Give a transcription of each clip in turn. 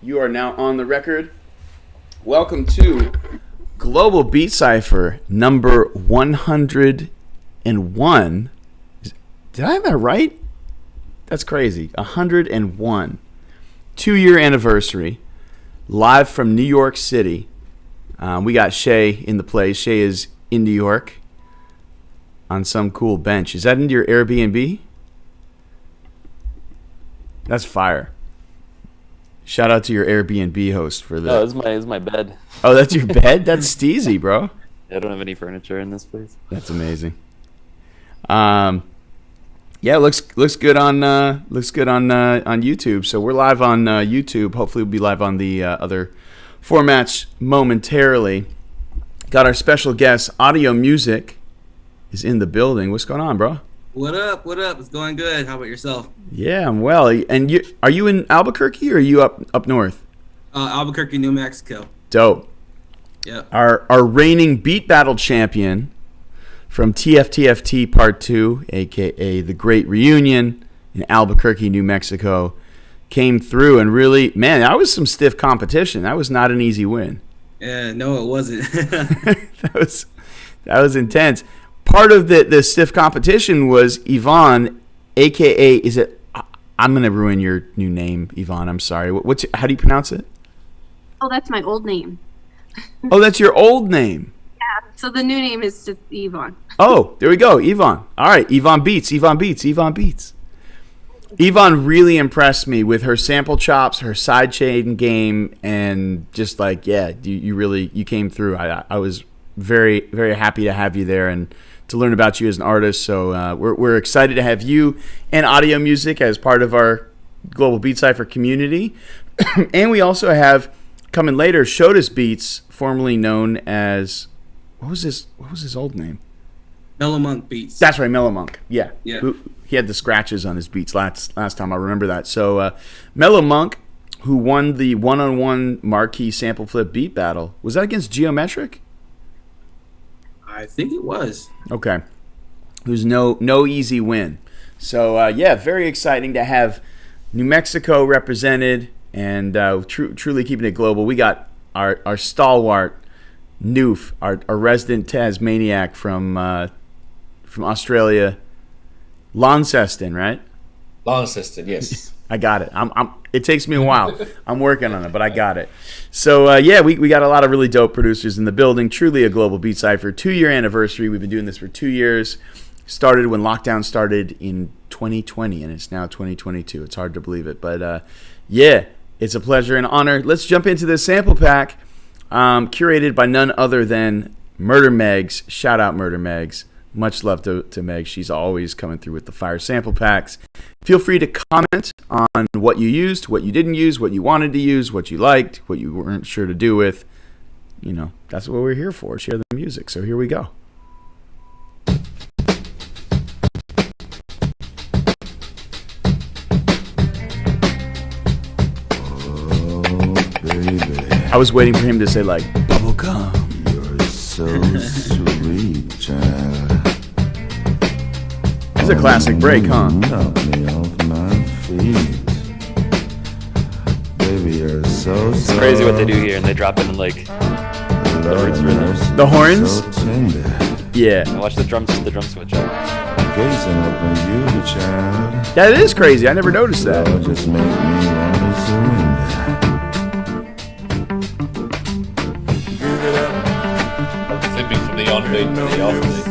You are now on the record. Welcome to Global Beat Cypher number 101. Did I have that right? That's crazy. 101. 2-year anniversary. Live from New York City. We got Shay in the place. Shay is in New York on some cool bench. Is that in your Airbnb? That's fire. Shout out to your Airbnb host for that. Oh, it's my bed. Oh, that's your bed? That's steezy, bro. I don't have any furniture in this place. That's amazing. Yeah, looks good on YouTube. So we're live on YouTube. Hopefully, we'll be live on the other formats momentarily. Got our special guest, Audio Music, is in the building. What's going on, bro? What up? What up? It's going good. How about yourself? Yeah, I'm well. And are you in Albuquerque or are you up north? Albuquerque, New Mexico. Dope. Yeah. Our reigning beat battle champion from TFTFT Part 2, a.k.a. The Great Reunion in Albuquerque, New Mexico, came through and really, man, that was some stiff competition. That was not an easy win. Yeah, no, it wasn't. That was intense. Part of the stiff competition was Yvonne, a.k.a. is it? I'm going to ruin your new name, Yvonne. I'm sorry. How do you pronounce it? Oh, that's my old name. Oh, that's your old name. Yeah, so the new name is just Yvonne. Oh, there we go, Yvonne. All right, Yvonne Beats. Yvonne really impressed me with her sample chops, her sidechain game, and just like, yeah, you came through. I was very, very happy to have you there and to learn about you as an artist. So we're excited to have you and Audio Music as part of our Global Beat Cypher community. And we also have, coming later, Shodas Beats, formerly known as, what was his old name? Mellow Monk Beats. That's right, Mellow Monk. Yeah. Yeah. He had the scratches on his beats last time. I remember that. So Mellow Monk, who won the one-on-one marquee sample flip beat battle, was that against Geometric? I think it was. Okay. It was no easy win. So, yeah, very exciting to have New Mexico represented and truly keeping it global. We got our stalwart, Noof, our resident Tasmaniac from Australia, Launceston, right? Launceston, yes. I got it. It takes me a while. I'm working on it, but I got it. So, yeah, we got a lot of really dope producers in the building. Truly a Global Beat Cypher. 2-year anniversary. We've been doing this for 2 years. Started when lockdown started in 2020, and it's now 2022. It's hard to believe it. But, yeah, it's a pleasure and honor. Let's jump into this sample pack, curated by none other than Murder Megs. Shout out Murder Megs. Much love to Meg. She's always coming through with the fire sample packs. Feel free to comment on what you used, what you didn't use, what you wanted to use, what you liked, what you weren't sure to do with. You know, that's what we're here for. Share the music. So here we go. I was waiting for him to say, like, bubblegum. You're so sweet, child. It's a classic break, huh? Knock me off my feet. Baby, you're so It's crazy what they do here, and they drop it in like Lord, mercy, The horns? so tender. Yeah. I watch the drum switch up. Gazing upon you, child. That is crazy. I never noticed that. Lord, just make me want to surrender. Flipping from the on-beat to the off-beat.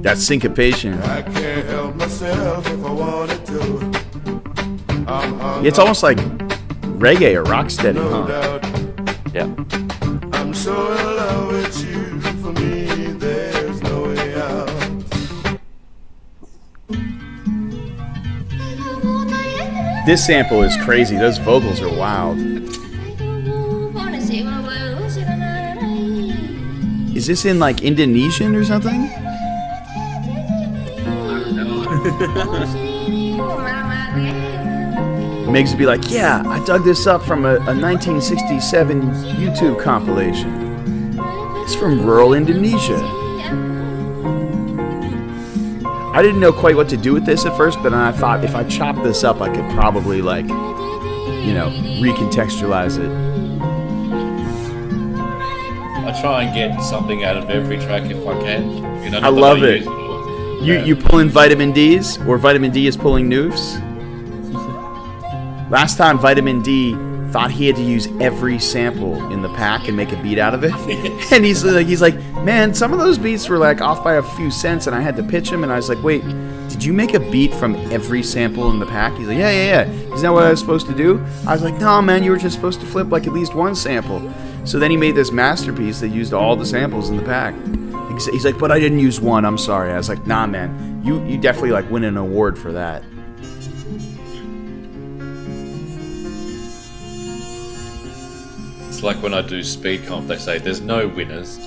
That's syncopation. I can't help myself if I wanted to. It's almost like reggae or rocksteady, No huh? doubt. Yeah. I'm so in love with you. For me, there's no way out. This sample is crazy. Those vocals are wild. Is this in like Indonesian or something? Megs would be like, yeah, I dug this up from a 1967 YouTube compilation. It's from rural Indonesia. I didn't know quite what to do with this at first, but then I thought if I chop this up, I could probably like recontextualize it. I try and get something out of every track if I can. You know, I not that love it. use all. You pull in vitamin D's, or vitamin D is pulling noofs. Last time, vitamin D thought he had to use every sample in the pack and make a beat out of it, and he's like, man, some of those beats were like off by a few cents, and I had to pitch him, and I was like, wait, did you make a beat from every sample in the pack? He's like, yeah. Isn't that what I was supposed to do? I was like, no, man, you were just supposed to flip like at least one sample. So then he made this masterpiece that used all the samples in the pack. He's like, but I didn't use one, I'm sorry. I was like, nah, man, you definitely like win an award for that. It's like when I do speed comp, they say there's no winners.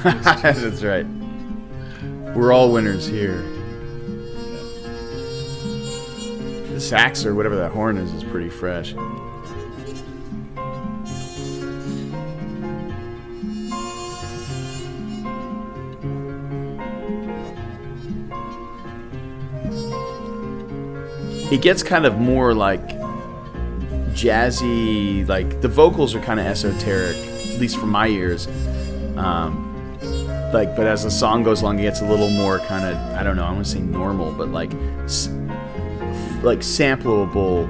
That's right. We're all winners here. The sax or whatever that horn is pretty fresh. It gets kind of more like jazzy, like the vocals are kind of esoteric, at least for my ears. But as the song goes along, it gets a little more kind of, I don't know, I want to say normal, but like sampleable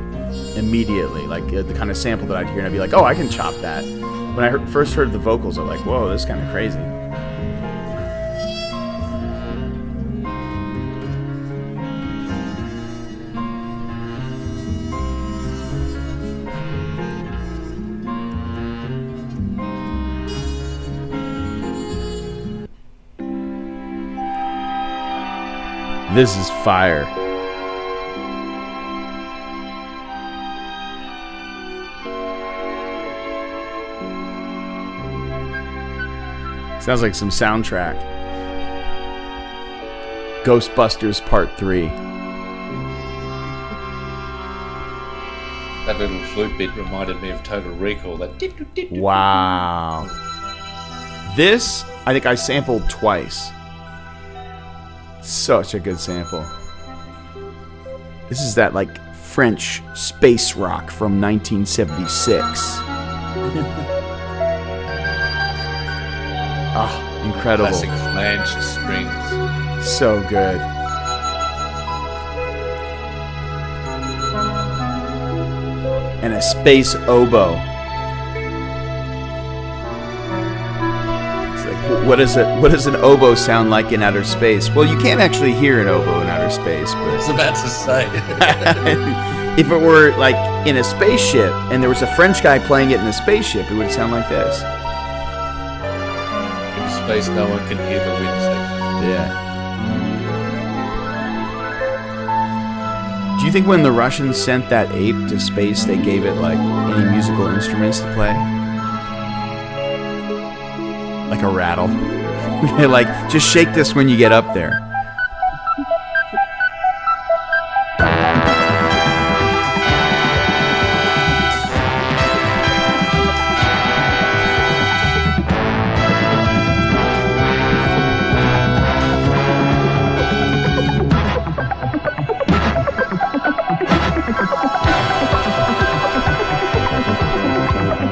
immediately, like the kind of sample that I'd hear and I'd be like, oh, I can chop that. When I first heard the vocals, I'm like, whoa, this is kind of crazy. This is fire. Sounds like some soundtrack. Ghostbusters Part 3. That little flute bit reminded me of Total Recall. That Wow. This, I think I sampled twice. Such a good sample. This is that like French space rock from 1976. Oh, incredible. classic flanged strings. So good. And a space oboe. It's like, what does an oboe sound like in outer space? Well, you can't actually hear an oboe in outer space, I was but about to say. if it were like in a spaceship and there was a French guy playing it in a spaceship, it would sound like this. In space, no one can hear the wind section. Yeah. Do you think when the Russians sent that ape to space, they gave it like any musical instruments to play? Like a rattle? They're like, just shake this when you get up there.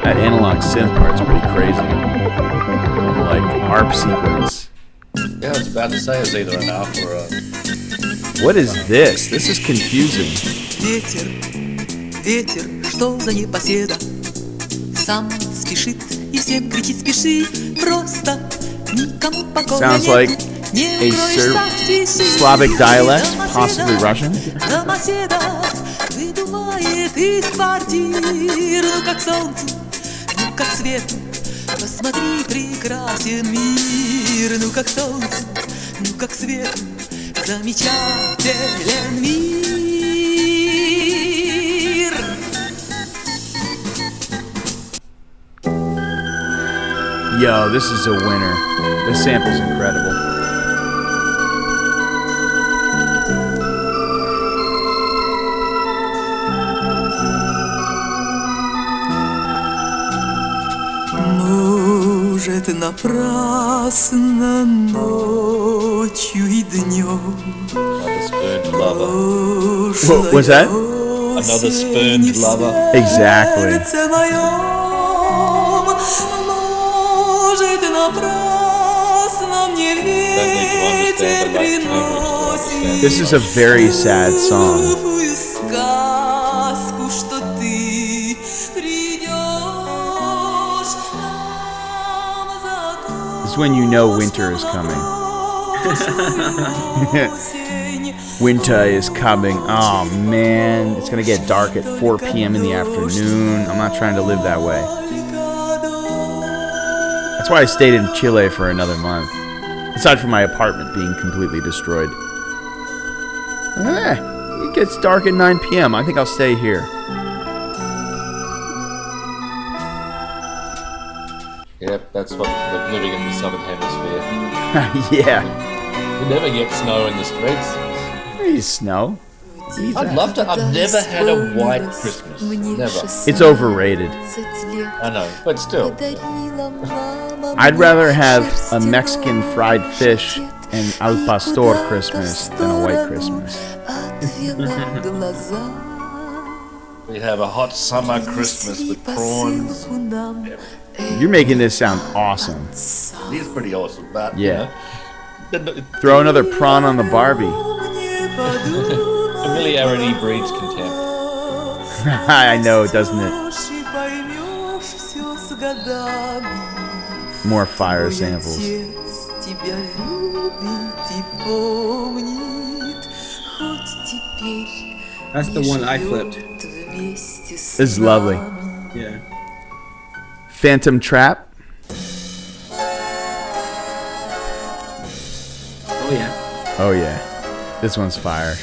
That analog synth part's pretty crazy. Like ARP sequence. Yeah, I was about to say it's either an ARP or a... What is this? This is confusing. Ветер, ветер, что за непоседа? Сам спешит и всем кричит спеши. Просто никому покоя Sounds нет. like Не a укроешься в тиши. Slavic dialect, Домоседа, possibly Russian. домоседа выдувает из квартир. Ну как солнце, ну как свет. Посмотри, прекрасен мир. Ну как солнце, ну как свет. Замечателен мир. Yo, this is a winner. This sample's incredible. Может, напрасно ночью и днем. Mother's Burnt Lover. What was that? Another spurned lover. Exactly. сердце моем, может, напрасно мне ветер приносит This is a very sad song. глупую сказку, что ты придешь нам за This is when you know winter is coming. осень. Winter is coming. Oh man, it's gonna get dark at 4 p.m. in the afternoon. I'm not trying to live that way. That's why I stayed in Chile for another month. Aside from my apartment being completely destroyed. It gets dark at 9 p.m. I think I'll stay here. Yep, that's what living in the southern hemisphere. Yeah. We never get snow in the streets. Please, snow. I'd love to. I've never had a white Christmas. Never. It's overrated. I know, but still. I'd rather have a Mexican fried fish and al pastor Christmas than a white Christmas. We have a hot summer Christmas with prawns. You're making this sound awesome. It is pretty awesome, but Yeah. you know, Throw another prawn on the Barbie. familiarity breeds contempt. I know, doesn't it? More fire samples. That's the one I flipped. This is lovely. Yeah. Phantom Trap. Oh yeah. Oh yeah. This one's fire.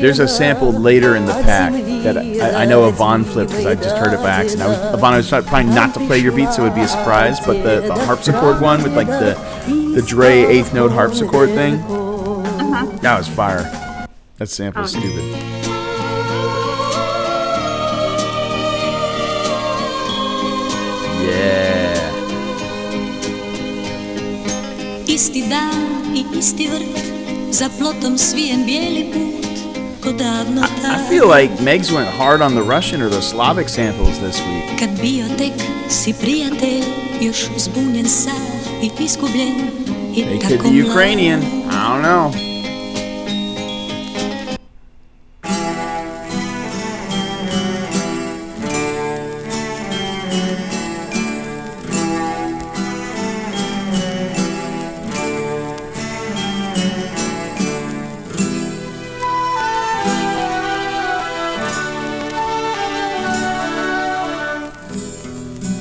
There's a sample later in the pack that I know Yvonne flipped because I just heard it by accident. Yvonne, I was trying not to play your beat so it would be a surprise, but the harpsichord one with like the Dre 8th note harpsichord thing, that was fire. That sample's stupid. Yeah. Isti dan I isti vrt, za plotom svijen bijeli put, ko davno I feel like Megs went hard on the Russian or the Slavic samples this week. kad bio tek si prijatelj, još zbunjen sav I iskubljen I They tako could be Ukrainian. I don't know.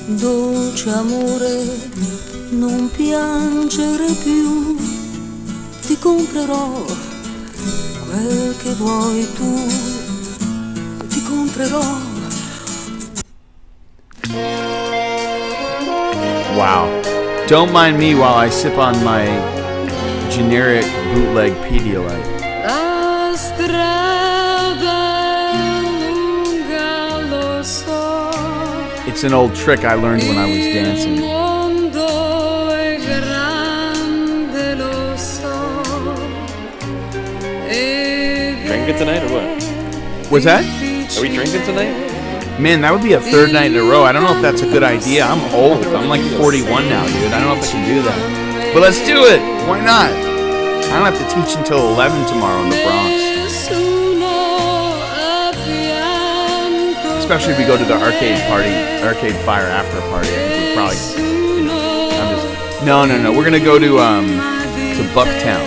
Dolce amore, non piangere più, ti comprerò quel che vuoi tu, ti comprerò. Wow. Don't mind me while I sip on my generic bootleg Pedialyte. La strada è lunga, lo so. It's an old trick I learned when I was Il dancing. mondo è grande, lo so. Drinking tonight or what? Was that? Are we drinking tonight? Man, that would be a third night in a row. I don't know if that's a good idea. I'm old. I'm like 41 now, dude. I don't know if I can do that. But let's do it. Why not? I don't have to teach until 11 tomorrow in the Bronx. Especially if we go to the arcade fire after party. I think we probably, I'm just, no. We're gonna go to Bucktown.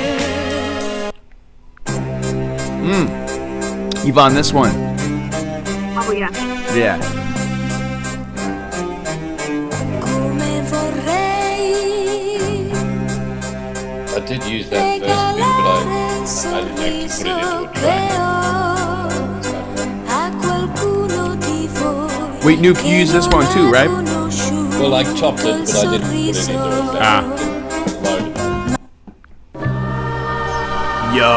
Yvonne, this one. Oh yeah. Yeah. Come vorrei I did use that first bit, but I didn't actually put it into a track. a qualcuno di voi. Wait, Nuke, you use this one too, right? Well, I chopped it, but I didn't put it into a track. Ah. Didn't load it. Yo.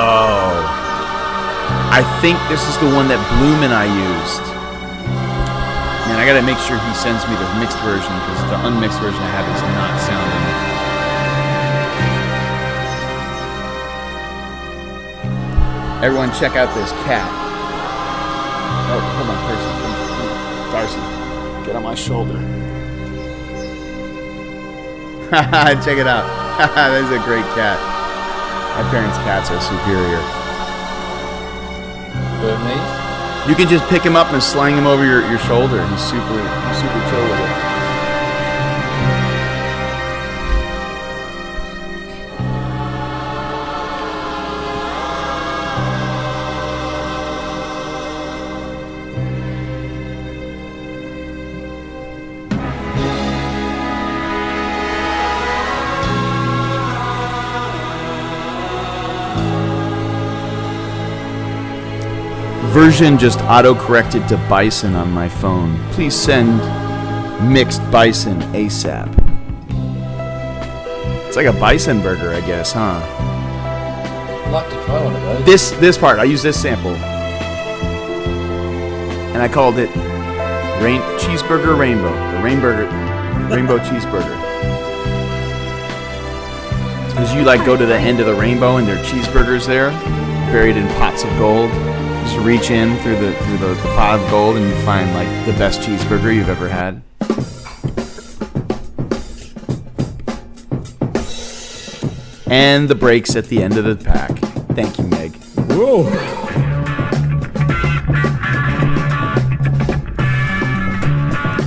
I think this is the one that Bloom and I used. Man, I gotta make sure he sends me the mixed version because the unmixed version I have is not sounding. Everyone, check out this cat. Oh, hold on, Percy. Come on. Darcy, get on my shoulder. Check it out. That is a great cat. My parents' cats are superior. Burmese? You can just pick him up and sling him over your shoulder. He's super chill with it. Version just auto-corrected to bison on my phone. Please send mixed bison ASAP. It's like a bison burger, I guess, huh? I'd like to try one of those. This part, I use this sample. And I called it Cheeseburger Rainbow. The Rainbow Cheeseburger. Because you like go to the end of the rainbow and there are cheeseburgers there, buried in pots of gold. Just reach in through the pot of gold and you find like the best cheeseburger you've ever had. And the brakes at the end of the pack. Thank you, Meg. Whoa.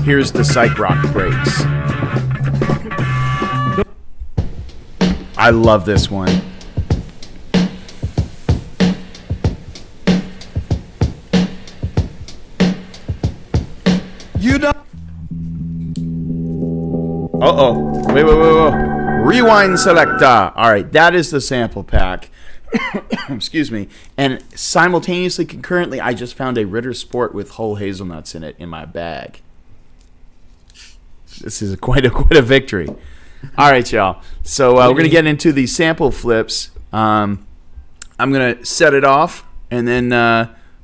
Here's the Psych Rock brakes. I love this one. You know. Uh-oh. Wait. Rewind selector. All right, that is the sample pack. Excuse me. And simultaneously, concurrently, I just found a Ritter Sport with whole hazelnuts in it in my bag. This is quite a victory. All right, y'all. So we're going to get into the sample flips. I'm going to set it off, and then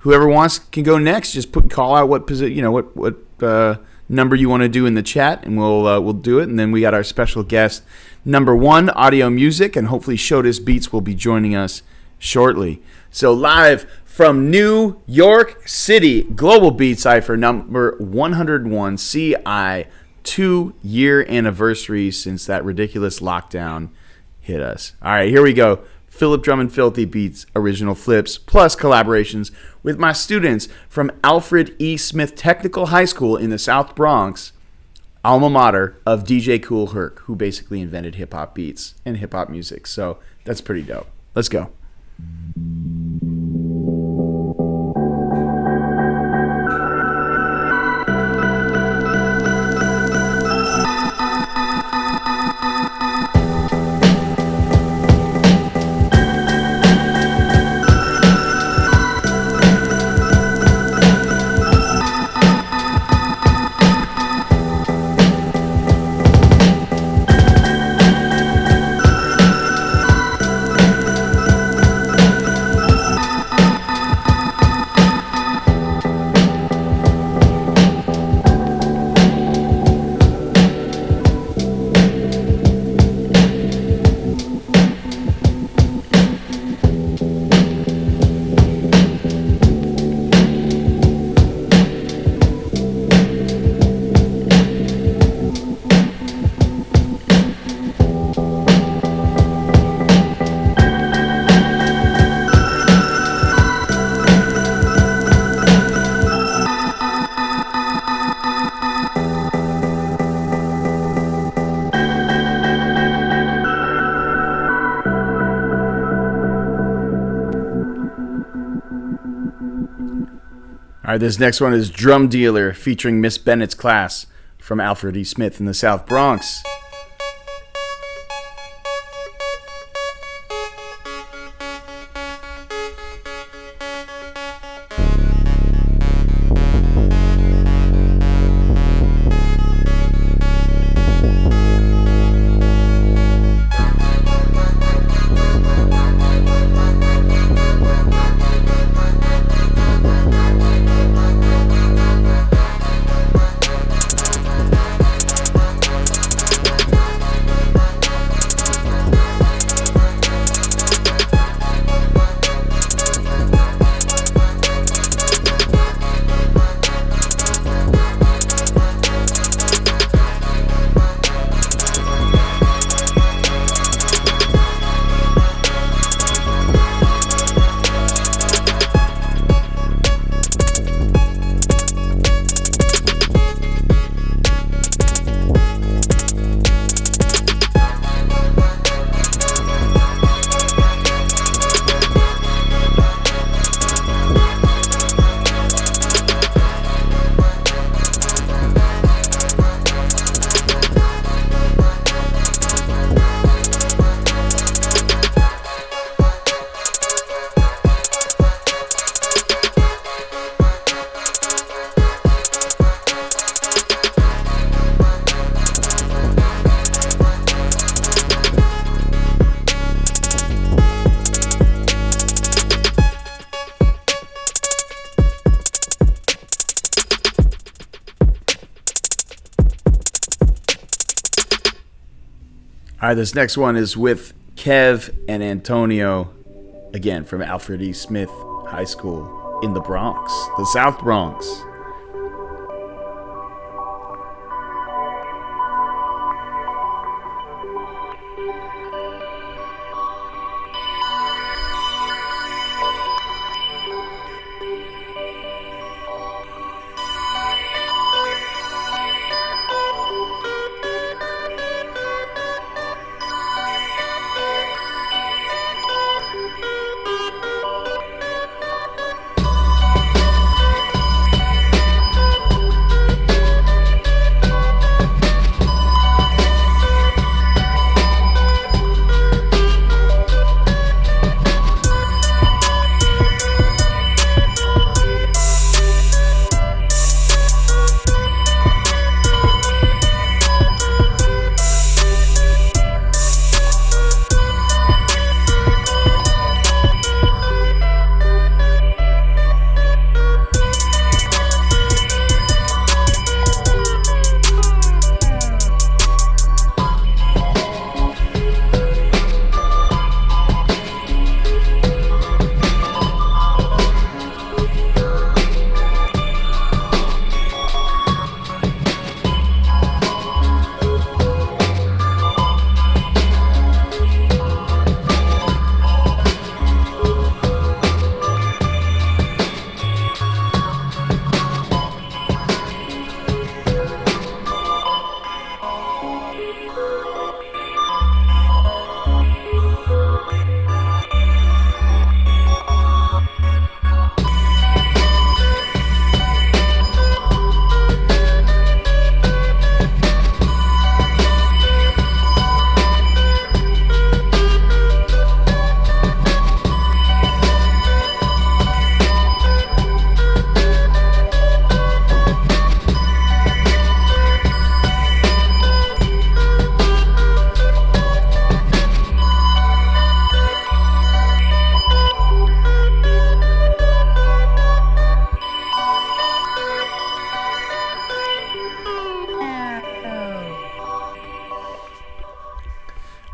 whoever wants can go next. Just call out what position, what number you want to do in the chat, and we'll do it. And then we got our special guest, number 1, Audio Music, and hopefully Shotus Beats will be joining us shortly. So live from New York City, Global Beat Cypher number 101, CI, 2-year anniversary since that ridiculous lockdown hit us. All right, here we go. Philip Drummond Filthy Beats original flips plus collaborations with my students from Alfred E. Smith Technical High School in the South Bronx, alma mater of DJ Kool Herc, who basically invented hip-hop beats and hip-hop music. So that's pretty dope. Let's go. All right, this next one is Drum Dealer featuring Miss Bennett's Class from Alfred E. Smith in the South Bronx. All right, this next one is with Kev and Antonio, again from Alfred E. Smith High School in the Bronx, the South Bronx.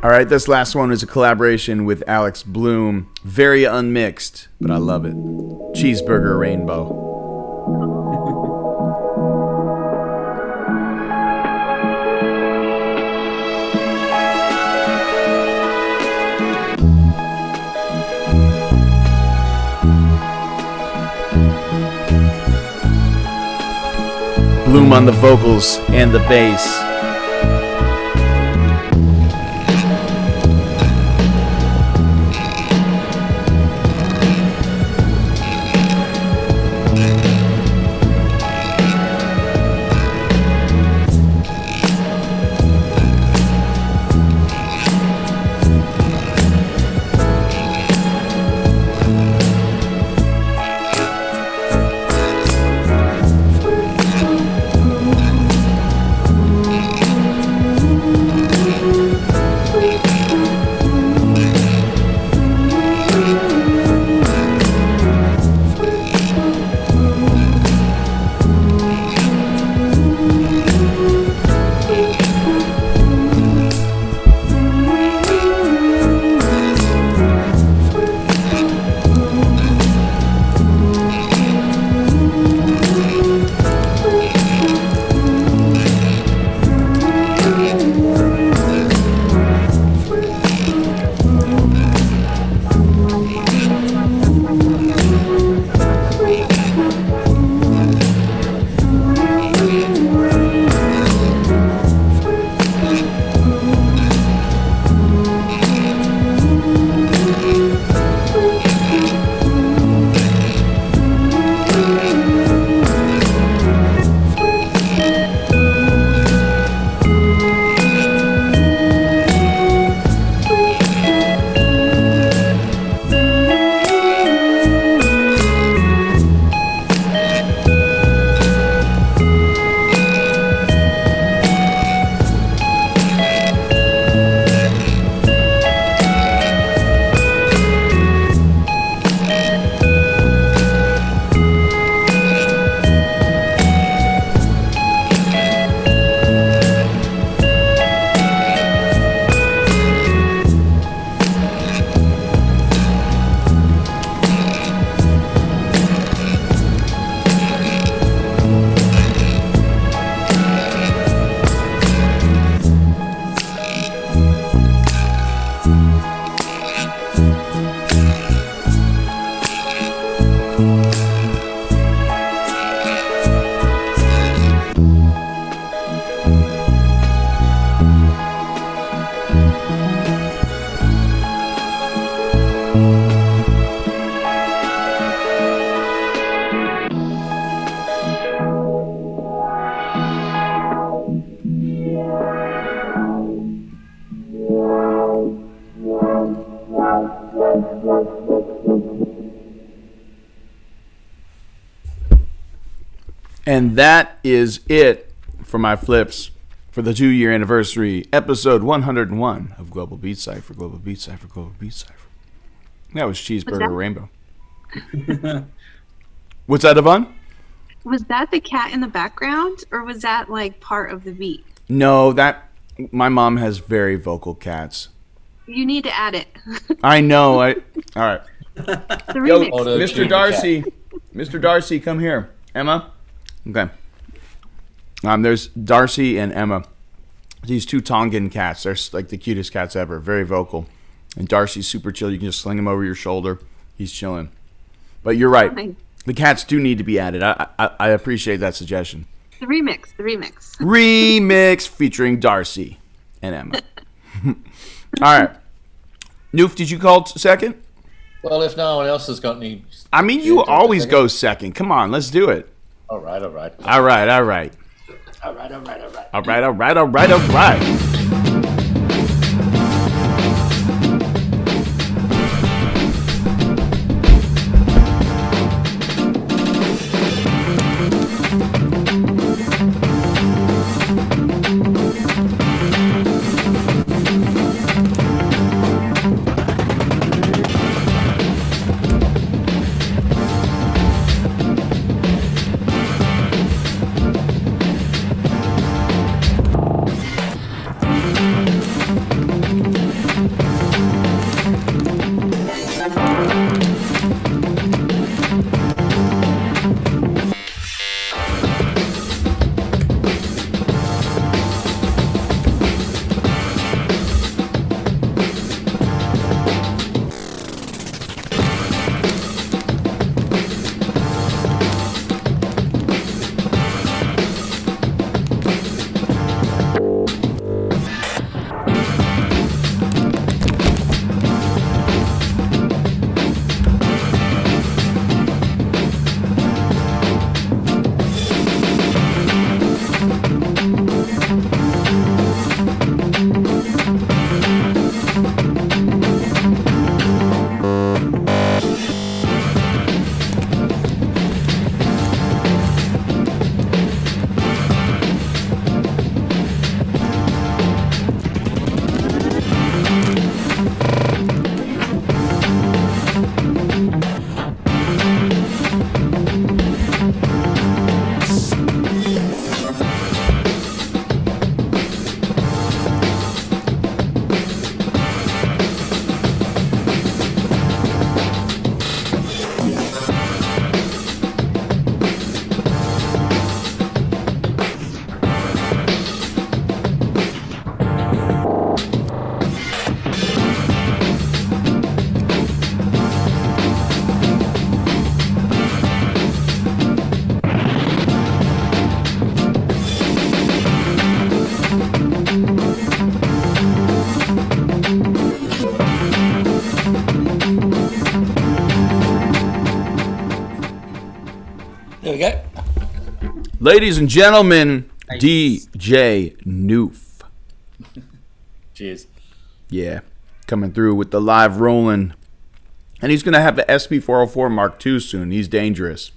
All right, this last one is a collaboration with Alex Bloom. Very unmixed, but I love it. Cheeseburger Rainbow. Bloom on the vocals and the bass. And that is it for my flips for the 2-year anniversary, episode 101 of Global Beat Cypher, Global Beat Cypher, Global Beat Cypher. That was Cheeseburger Rainbow. What's that, Yvonne? Was that the cat in the background, or was that like part of the beat? No, my mom has very vocal cats. You need to add it. I know. All right. The Yo, remix. Mr. Darcy. Mr. Darcy, come here. Emma? Okay. There's Darcy and Emma. These 2 Tongan cats. They're like the cutest cats ever. Very vocal. And Darcy's super chill. You can just sling him over your shoulder. He's chilling. But you're right. Nice. The cats do need to be added. I appreciate that suggestion. The remix. Remix featuring Darcy and Emma. All right. Noof, did you call second? Well, if no one else has got any... I mean, you always go second. Come on, let's do it. All right. All right. There we go. Ladies and gentlemen, DJ Noof. Cheers. Yeah, coming through with the live rolling. And he's going to have the SP404 Mark II soon. He's dangerous.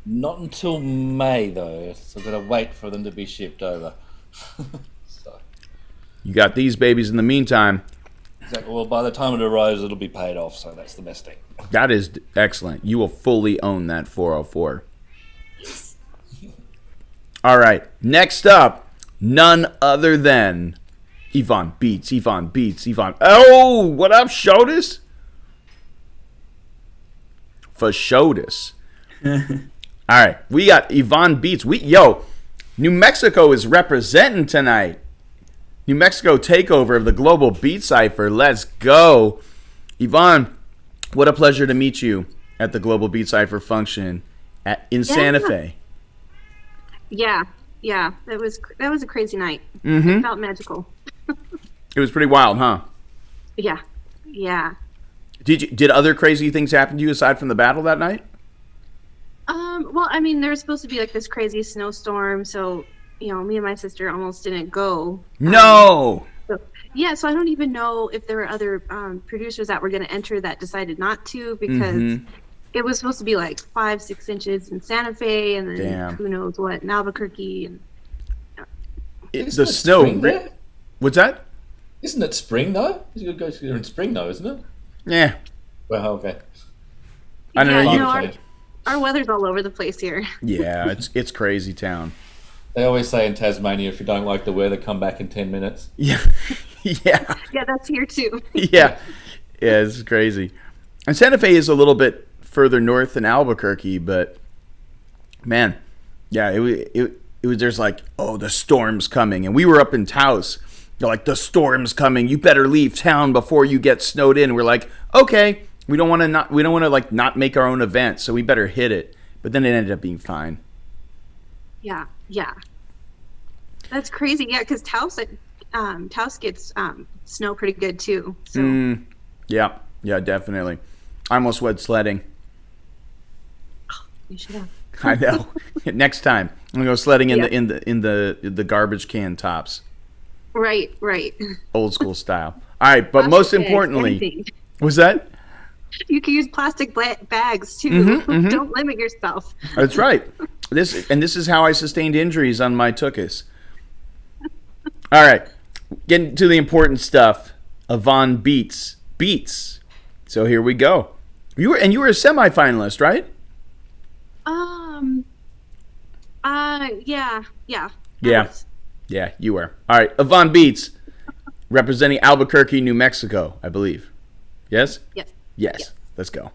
Not until May, though. So I've got to wait for them to be shipped over. So. You got these babies in the meantime. Exactly. Well, by the time it arrives, it'll be paid off. So that's the best thing. That is excellent. You will fully own that 404. Yes. All right. Next up, none other than Yvonne Beats. Oh, what up, Shotus? For Shotus. All right. We got Yvonne Beats. New Mexico is representing tonight. New Mexico takeover of the Global Beat Cypher. Let's go. Yvonne, what a pleasure to meet you at the Global Beat Cypher function in Santa Fe. Yeah. That was a crazy night. Mm-hmm. It felt magical. It was pretty wild, huh? Yeah. Did other crazy things happen to you aside from the battle that night? Well, I mean, there was supposed to be like this crazy snowstorm, so me and my sister almost didn't go. No. So I don't even know if there were other producers that were going to enter that decided not to, because it was supposed to be like 5-6 inches in Santa Fe, and then Damn. who knows what in Albuquerque. And The snow. Spring there? What's that? Isn't it spring though? You're in spring though, isn't it? Yeah. Well, okay. I don't know. yeah, You, no, Climate change. our weather's all over the place here. yeah, it's crazy town. They always say in Tasmania, if you don't like the weather, come back in 10 minutes. Yeah. yeah. Yeah, that's here too. Yeah. Yeah, it's crazy. And Santa Fe is a little bit further north than Albuquerque, but man, yeah, it was there's like, oh, the storm's coming. And we were up in Taos. They're like, the storm's coming. You better leave town before you get snowed in. We're like, okay, we don't want to like not make our own event, so we better hit it. But then it ended up being fine. Yeah, yeah. That's crazy. Yeah, because Taos gets snow pretty good too. So Yeah, yeah, definitely. I almost went sledding. you should have. I know. Next time, I'm gonna go sledding in Yeah. the garbage can tops, Right, right. old school style. All right, but most Plastic bags, importantly, anything. was that? You can use plastic bags too. Don't limit yourself. That's right. This is how I sustained injuries on my tuchus. All right, getting to the important stuff. Yvonne Beats. So here we go. You were a semifinalist, right? Yeah. I Yeah. was. Yeah, you were. All right, Yvonne Beats, representing Albuquerque, New Mexico, I believe. Yes? Yes. Yes. Let's go.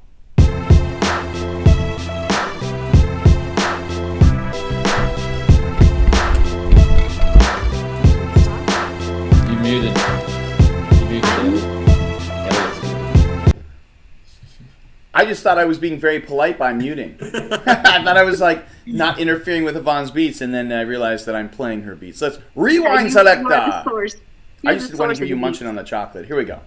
You muted. Elliot. I just thought I was being very polite by muting. I thought I was like not interfering with Yvonne's beats, and then I realized that I'm playing her beats. Let's rewind You are the selecta. source. I You're just the want to source hear of you the munching beats. on the chocolate. Here we go.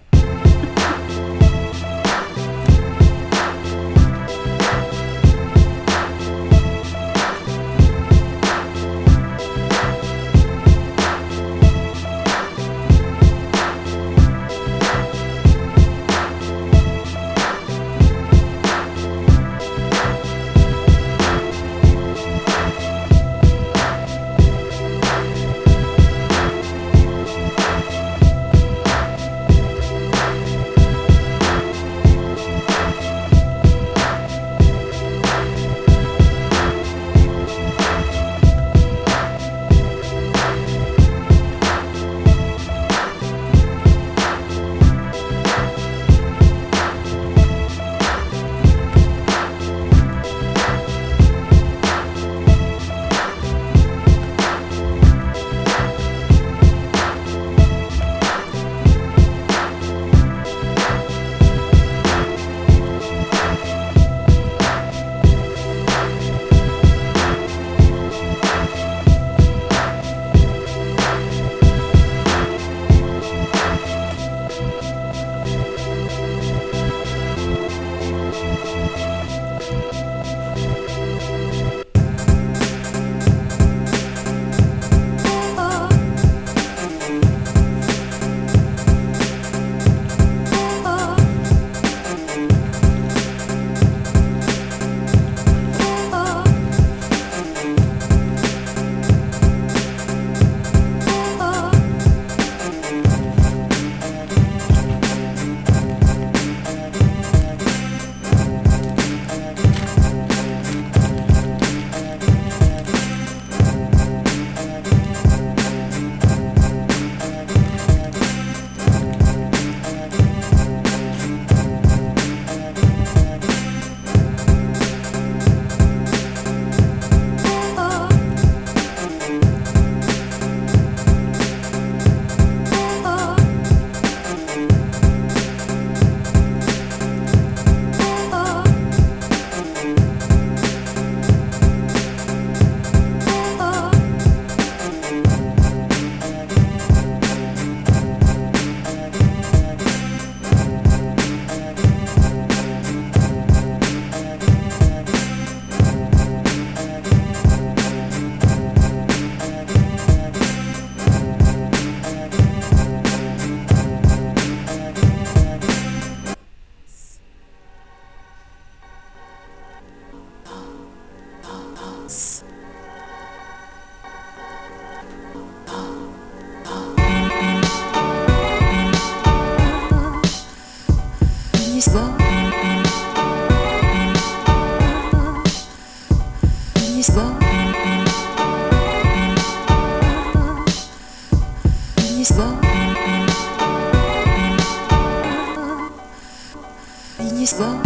Внесла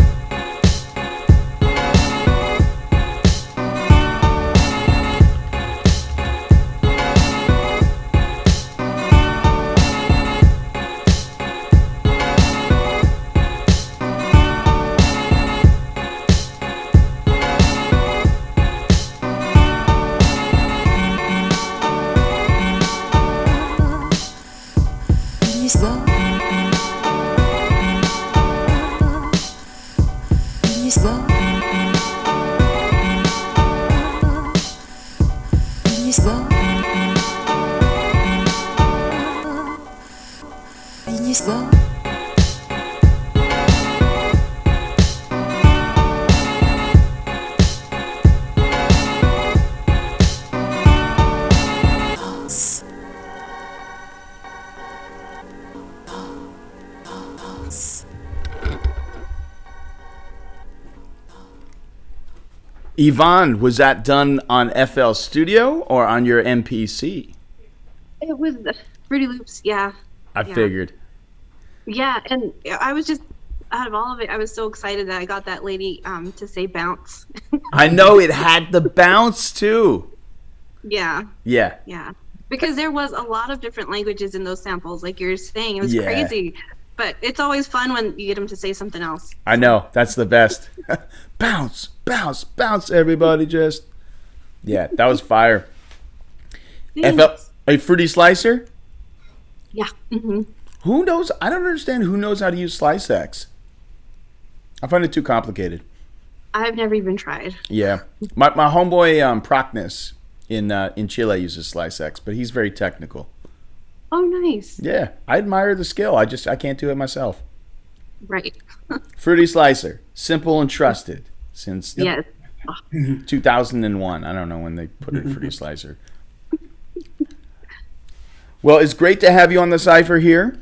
Внесла Внесла Внесла Внесла Yvonne, was that done on FL Studio or on your MPC? It was the Fruity Loops, yeah. I Yeah. figured. Yeah, and I was just, out of all of it, I was so excited that I got that lady to say bounce. I know it had the bounce too. Yeah, Yeah. yeah. Because there was a lot of different languages in those samples, like you're saying. It was Yeah. crazy. But it's always fun when you get them to say something else. I know. That's the best. Bounce, bounce, bounce, everybody just. Yeah, that was fire. FL, a Fruity Slicer? Yeah. hmm Who knows? I don't understand who knows how to use SliceX. I find it too complicated. I've never even tried. Yeah. My homeboy Procnus in Chile uses SliceX, but he's very technical. Oh, nice. Yeah, I admire the skill. I can't do it myself. Right. Fruity Slicer, simple and trusted since Yes. 2001. I don't know when they put in Fruity Slicer. Well, it's great to have you on the Cypher here,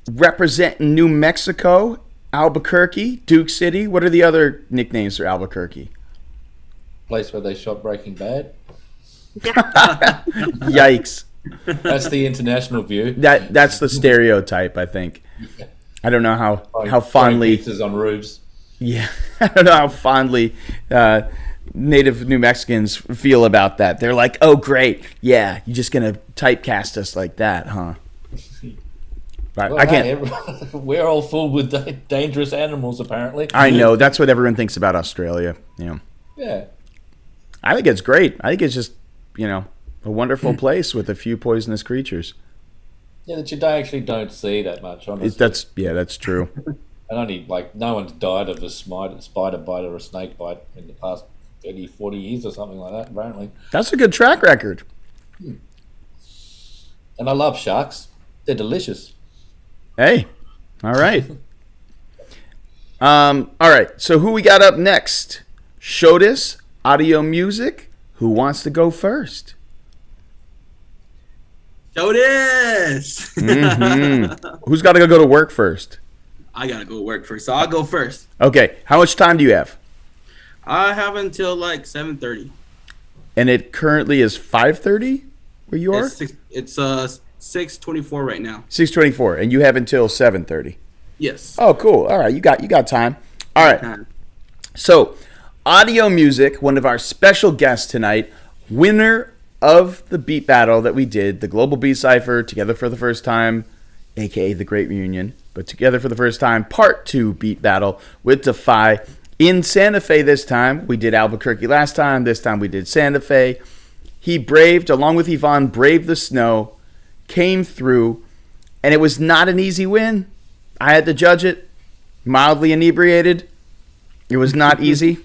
representing New Mexico, Albuquerque, Duke City. What are the other nicknames for Albuquerque? Place where they shot Breaking Bad. Yikes. That's the international view. That's the stereotype, I think. I don't know how fondly. Pizzas on roofs. Yeah, I don't know how fondly native New Mexicans feel about that. They're like, "Oh, great, yeah, you're just gonna typecast us like that, huh?" Right? Well, I can't. hey, we're all full with dangerous animals, apparently. I know that's what everyone thinks about Australia. Yeah. I think it's great. I think it's just a wonderful place with a few poisonous creatures. Yeah, that you actually don't see that much, honestly. That's true. And only, no one's died of a spider bite or a snake bite in the past 30, 40 years or something like that, apparently. That's a good track record. And I love sharks. They're delicious. Hey, all right. All right. So who we got up next? Shotus, Audio Music. Who wants to go first? Shotus! Who's got to go to work first? I gotta go work first, so I'll go first. Okay. How much time do you have? I have until 7:30. And it currently is 5:30 where you are? It's 6:24 right now. 6:24, and you have until 7:30. Yes. Oh, cool. All right, you got time. All right. So, Audio Music, one of our special guests tonight, winner of the beat battle that we did, the Global Beat Cypher, Together for the First Time, aka the Great Reunion, but Together for the First Time, Part 2 beat battle with Defy in Santa Fe this time. We did Albuquerque last time. This time we did Santa Fe. He braved, along with Yvonne, braved the snow, came through, and it was not an easy win. I had to judge it, mildly inebriated. It was not easy,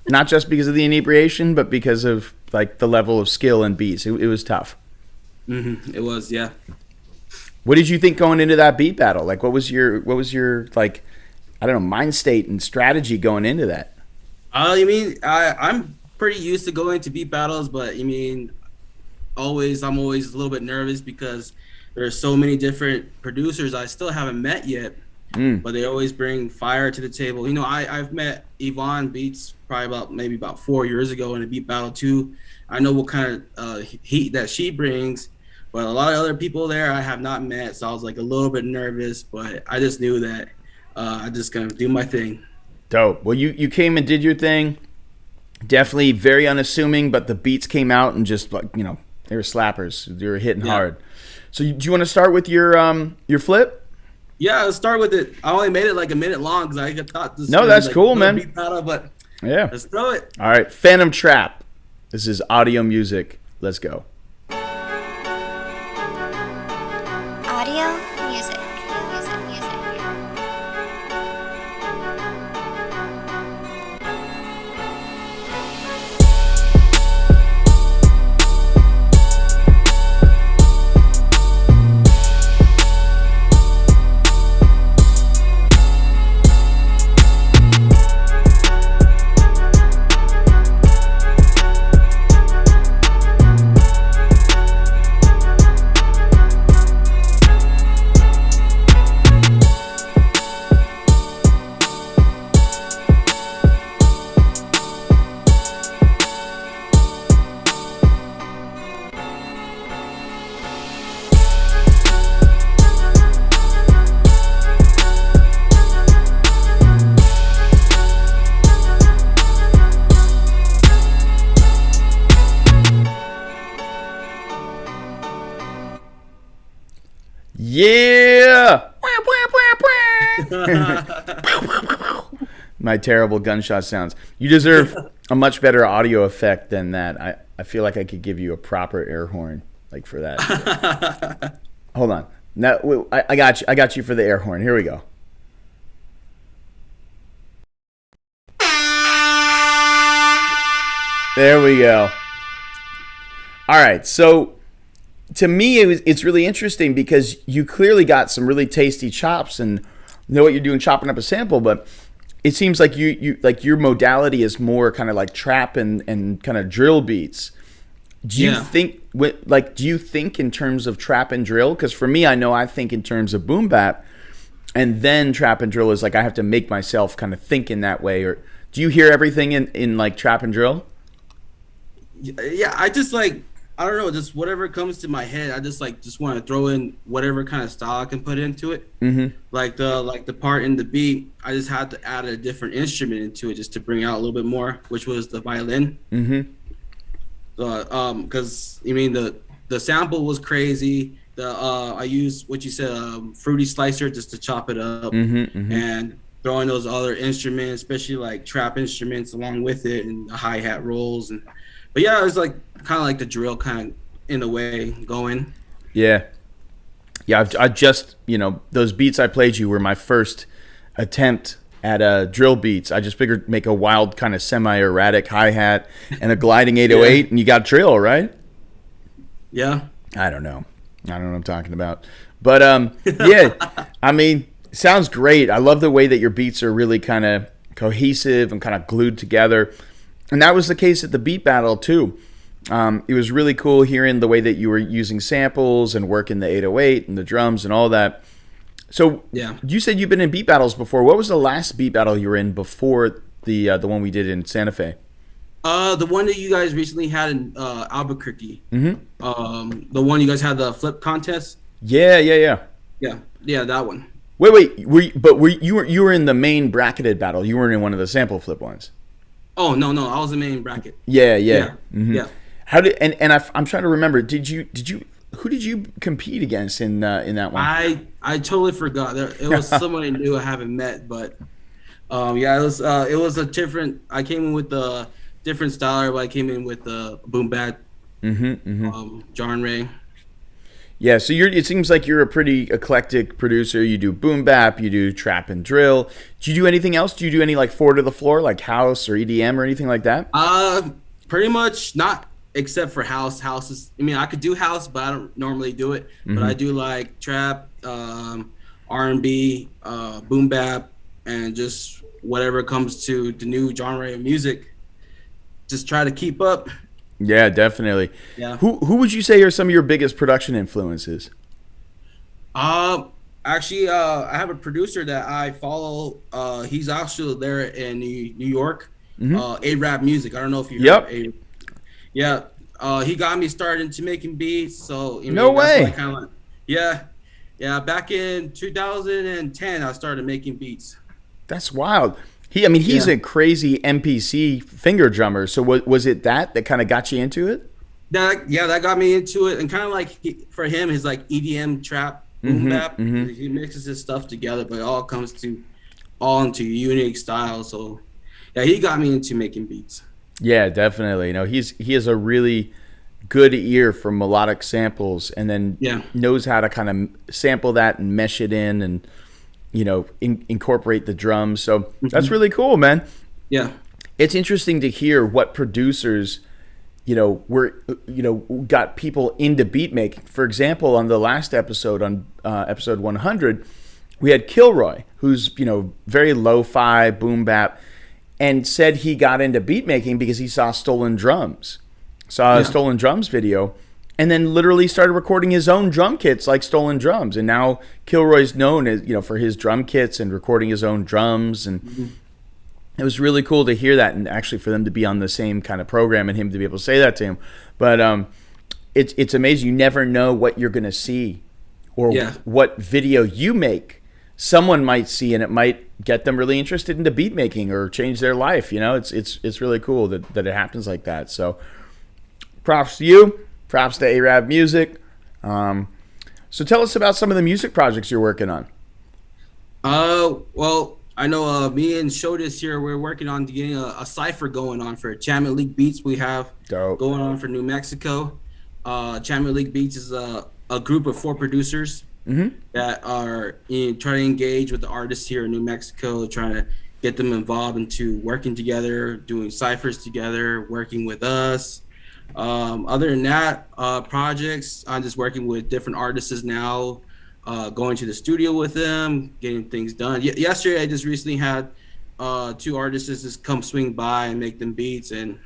not just because of the inebriation, but because of the level of skill and beats. It was tough. It was, yeah. What did you think going into that beat battle? What was your I don't know, mind state and strategy going into that? I'm pretty used to going to beat battles, but I'm always a little bit nervous because there's so many different producers I still haven't met yet. But they always bring fire to the table. I've met Yvonne Beats probably about 4 years ago in a beat battle too. I know what kind of heat that she brings, but a lot of other people there I have not met, so I was a little bit nervous. But I just knew that I'm just gonna do my thing. Dope. Well, you came and did your thing. Definitely very unassuming, but the beats came out and just like, you know, they were slappers. They were hitting hard. So do you want to start with your flip? Yeah, let's start with it. I only made it like a minute long because I thought this. No, was, that's like, cool, a man. beat battle, but Yeah. let's throw it. All right. Phantom Trap. This is audio music. Let's go. Audio music. Music, music. Yeah. My terrible gunshot sounds. You deserve a much better audio effect than that. I feel like I could give you a proper air horn like for that. Hold on. Now wait, I got you. I got you for the air horn. Here we go. There we go. All right. So to me, it's really interesting because you clearly got some really tasty chops and know what you're doing chopping up a sample, but it seems like you like your modality is more kind of like trap and kind of drill beats. Do you think do you think in terms of trap and drill? Because for me, I know I think in terms of boom bap, and then trap and drill is like I have to make myself kind of think in that way. Or do you hear everything in like trap and drill? Yeah, I just like, I don't know, just whatever comes to my head. I just want to throw in whatever kind of style I can put into it. Mm-hmm. Like the part in the beat, I just had to add a different instrument into it just to bring out a little bit more, which was the violin. Mm-hmm. Because I mean the sample was crazy. I used what you said, fruity slicer just to chop it up, and throwing those other instruments, especially like trap instruments along with it, and the hi-hat rolls. But yeah, it was like kind of like the drill kind of in a way going. Yeah. I just, those beats I played you were my first attempt at drill beats. I just figured make a wild kind of semi-erratic hi-hat and a gliding 808 and you got drill, right? Yeah. I don't know what I'm talking about. But yeah, I mean, sounds great. I love the way that your beats are really kind of cohesive and kind of glued together. And that was the case at the beat battle too. It was really cool hearing the way that you were using samples and working the 808 and the drums and all that. So yeah, you said you've been in beat battles before. What was the last beat battle you were in before the one we did in Santa Fe? The one that you guys recently had in Albuquerque. Mm-hmm. The one you guys had the flip contest. Yeah, that one. Wait. You were in the main bracketed battle. You weren't in one of the sample flip ones. Oh no, I was the main bracket. Yeah. Mm-hmm. Yeah. How did I'm trying to remember. Who did you compete against in that one? I totally forgot. It was somebody new I haven't met, but it was a different. I came in with the different style, but I came in with the boom bap genre. Yeah, so it seems like you're a pretty eclectic producer. You do boom bap, you do trap and drill. Do you do anything else? Do you do any like four to the floor, like house or EDM or anything like that? Pretty much not, except for house. House is, I mean, I could do house, but I don't normally do it. But I do like trap, R&B, boom bap, and just whatever comes to the new genre of music. Just try to keep up. Yeah, definitely. Yeah. Who would you say are some of your biggest production influences? Actually, I have a producer that I follow. He's actually there in New York. A-Rap Music. I don't know if you heard A. Yeah. He got me started into making beats. So no way. Yeah. Back in 2010, I started making beats. That's wild. I mean, he's Yeah. a crazy MPC finger drummer. So was it that kind of got you into it? That got me into it, and kind of like for him, his like EDM trap boom bap. He mixes his stuff together, but it all comes to into unique style. So yeah, he got me into making beats. Yeah, definitely. He has a really good ear for melodic samples, and then knows how to kind of sample that and mesh it in, and incorporate the drums. So that's really cool, man. Yeah, it's interesting to hear what producers got people into beat making. For example, on the last episode, on episode 100, we had Kilroy, who's very lo-fi boom bap, and said he got into beat making because he saw Stolen Drums, a Stolen Drums video, and then literally started recording his own drum kits like Stolen Drums. And now Kilroy's known as for his drum kits and recording his own drums, and it was really cool to hear that, and actually for them to be on the same kind of program and him to be able to say that to him. But it's amazing. You never know what you're going to see or what video you make someone might see, and it might get them really interested into beat making or change their life. It's really cool that it happens like that. So props to you. Props to Arab Music. So tell us about some of the music projects you're working on. Well, I know me and Shodis here, we're working on getting a cipher going on for Champion League Beats. We have going on for New Mexico. Champion League Beats is a group of 4 producers that are trying to engage with the artists here in New Mexico, trying to get them involved into working together, doing ciphers together, working with us. Other than that, projects, I'm just working with different artists now, going to the studio with them, getting things done. Yesterday, I just recently had 2 artists just come swing by and make them beats, and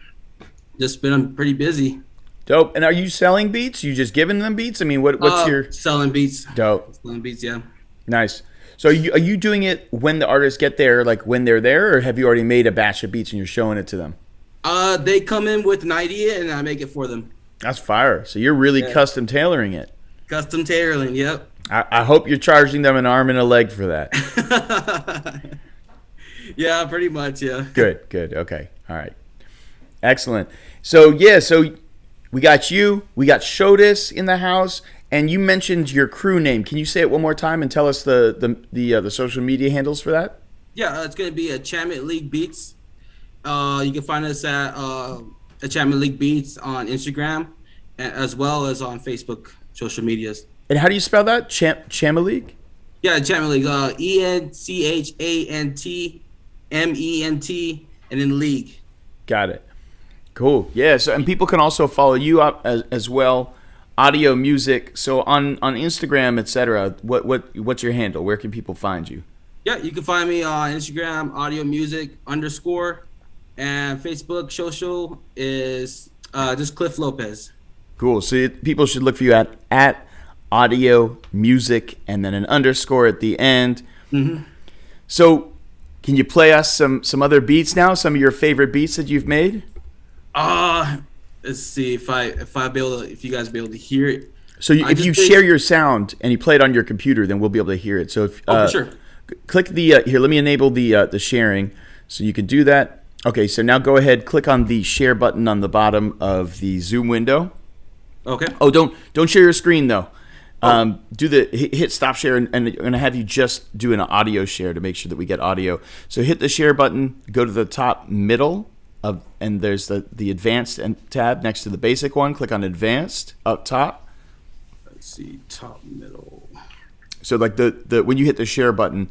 just been pretty busy. Dope. And are you selling beats? You just giving them beats? I mean, what's your selling beats? Dope. Selling beats, yeah. Nice. So are you doing it when the artists get there, like when they're there, or have you already made a batch of beats and you're showing it to them? They come in with an idea and I make it for them. That's fire. So you're really custom tailoring it. Custom tailoring, yep. I hope you're charging them an arm and a leg for that. Yeah, pretty much, yeah. Good. Okay. All right. Excellent. So we got you, we got Shodis in the house, and you mentioned your crew name. Can you say it one more time and tell us the social media handles for that? Yeah, it's gonna be a Champion League Beats. You can find us at a Champion League Beats on Instagram, as well as on Facebook social medias. And how do you spell that? Champion League? Yeah, Champion League. ENCHANTMENT, and then League. Got it. Cool. Yeah. So, and people can also follow you up as well. Audio Music. So on Instagram, etc. What's your handle? Where can people find you? Yeah, you can find me on Instagram, Audio Music _ and Facebook social is just Cliff Lopez. Cool. So people should look for you at Audio Music and then an _ at the end. So can you play us some other beats now? Some of your favorite beats that you've made? Let's see if you guys be able to hear it. So if you share your sound and you play it on your computer, then we'll be able to hear it. So if for sure. Click the here. Let me enable the sharing, so you can do that. Okay. So now go ahead. Click on the share button on the bottom of the Zoom window. Okay. Oh, don't share your screen though. Hit stop share, and I'm gonna have you just do an audio share to make sure that we get audio. So hit the share button. Go to the top middle and there's the advanced tab next to the basic one. Click on advanced up top. Let's see, top middle. So like the when you hit the share button,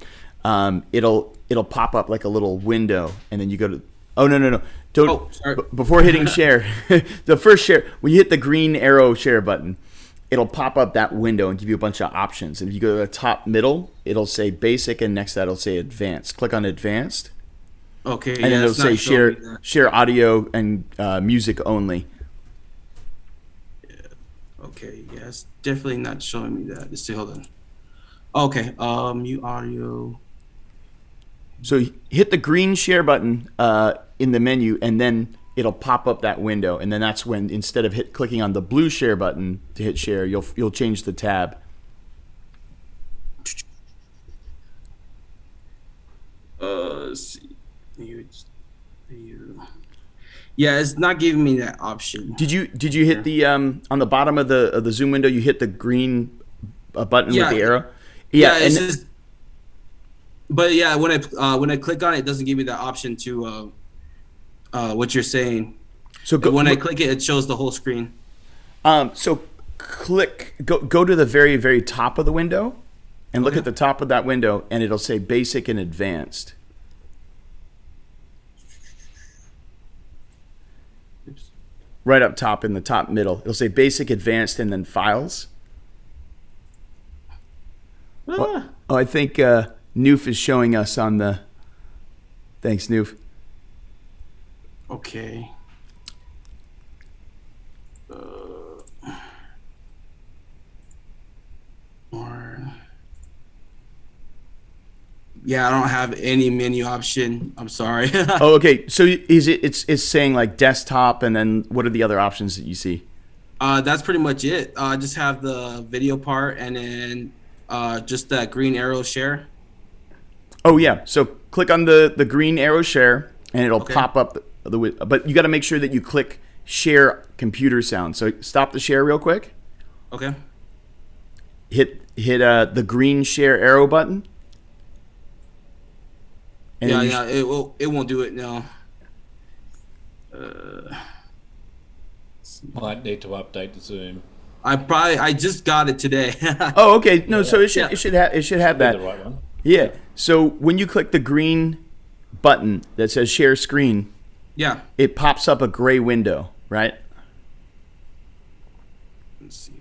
it'll pop up like a little window, and then you go to no don't before hitting share. The first share, when you hit the green arrow share button, it'll pop up that window and give you a bunch of options. And if you go to the top middle, it'll say basic, and next to that it'll say advanced. Click on advanced. Okay. And then it'll say share audio and music only. Yeah. Okay. Yeah, it's definitely not showing me that. Let's see. Hold on. Okay. Mute audio. So hit the green share button in the menu, and then it'll pop up that window. And then that's when, instead of clicking on the blue share button to hit share, you'll change the tab. Let's see. Yeah, it's not giving me that option. Did you hit the on the bottom of the Zoom window? You hit the green button Yeah. with the arrow. Yeah, Yeah, it's and just. But yeah, when I click on it, it doesn't give me that option to what you're saying. so When I click it, it shows the whole screen. So go to the very, very top of the window and look Okay. at the top of that window, and it'll say basic and advanced. Oops. Right up top in the top middle. It'll say basic, advanced, and then files. Ah, Oh, I think Noof is showing us on the. Thanks, Noof. okay. Or yeah, I don't have any menu option. I'm sorry. Oh, okay. So it's saying like desktop, and then what are the other options that you see? That's pretty much it. Just have the video part, and then just that green arrow share. Oh yeah. So click on the green arrow share, and it'll Okay. pop up but you got to make sure that you click share computer sound. So stop the share real quick. Okay. Hit the green share arrow button. And Yeah, then yeah. It won't do it now. Might need to update the Zoom. I just got it today. Oh, okay. No, so it should Yeah. it should have Be that. the right one. Yeah. So when you click the green button that says share screen, Yeah. it pops up a gray window, right? Let's see.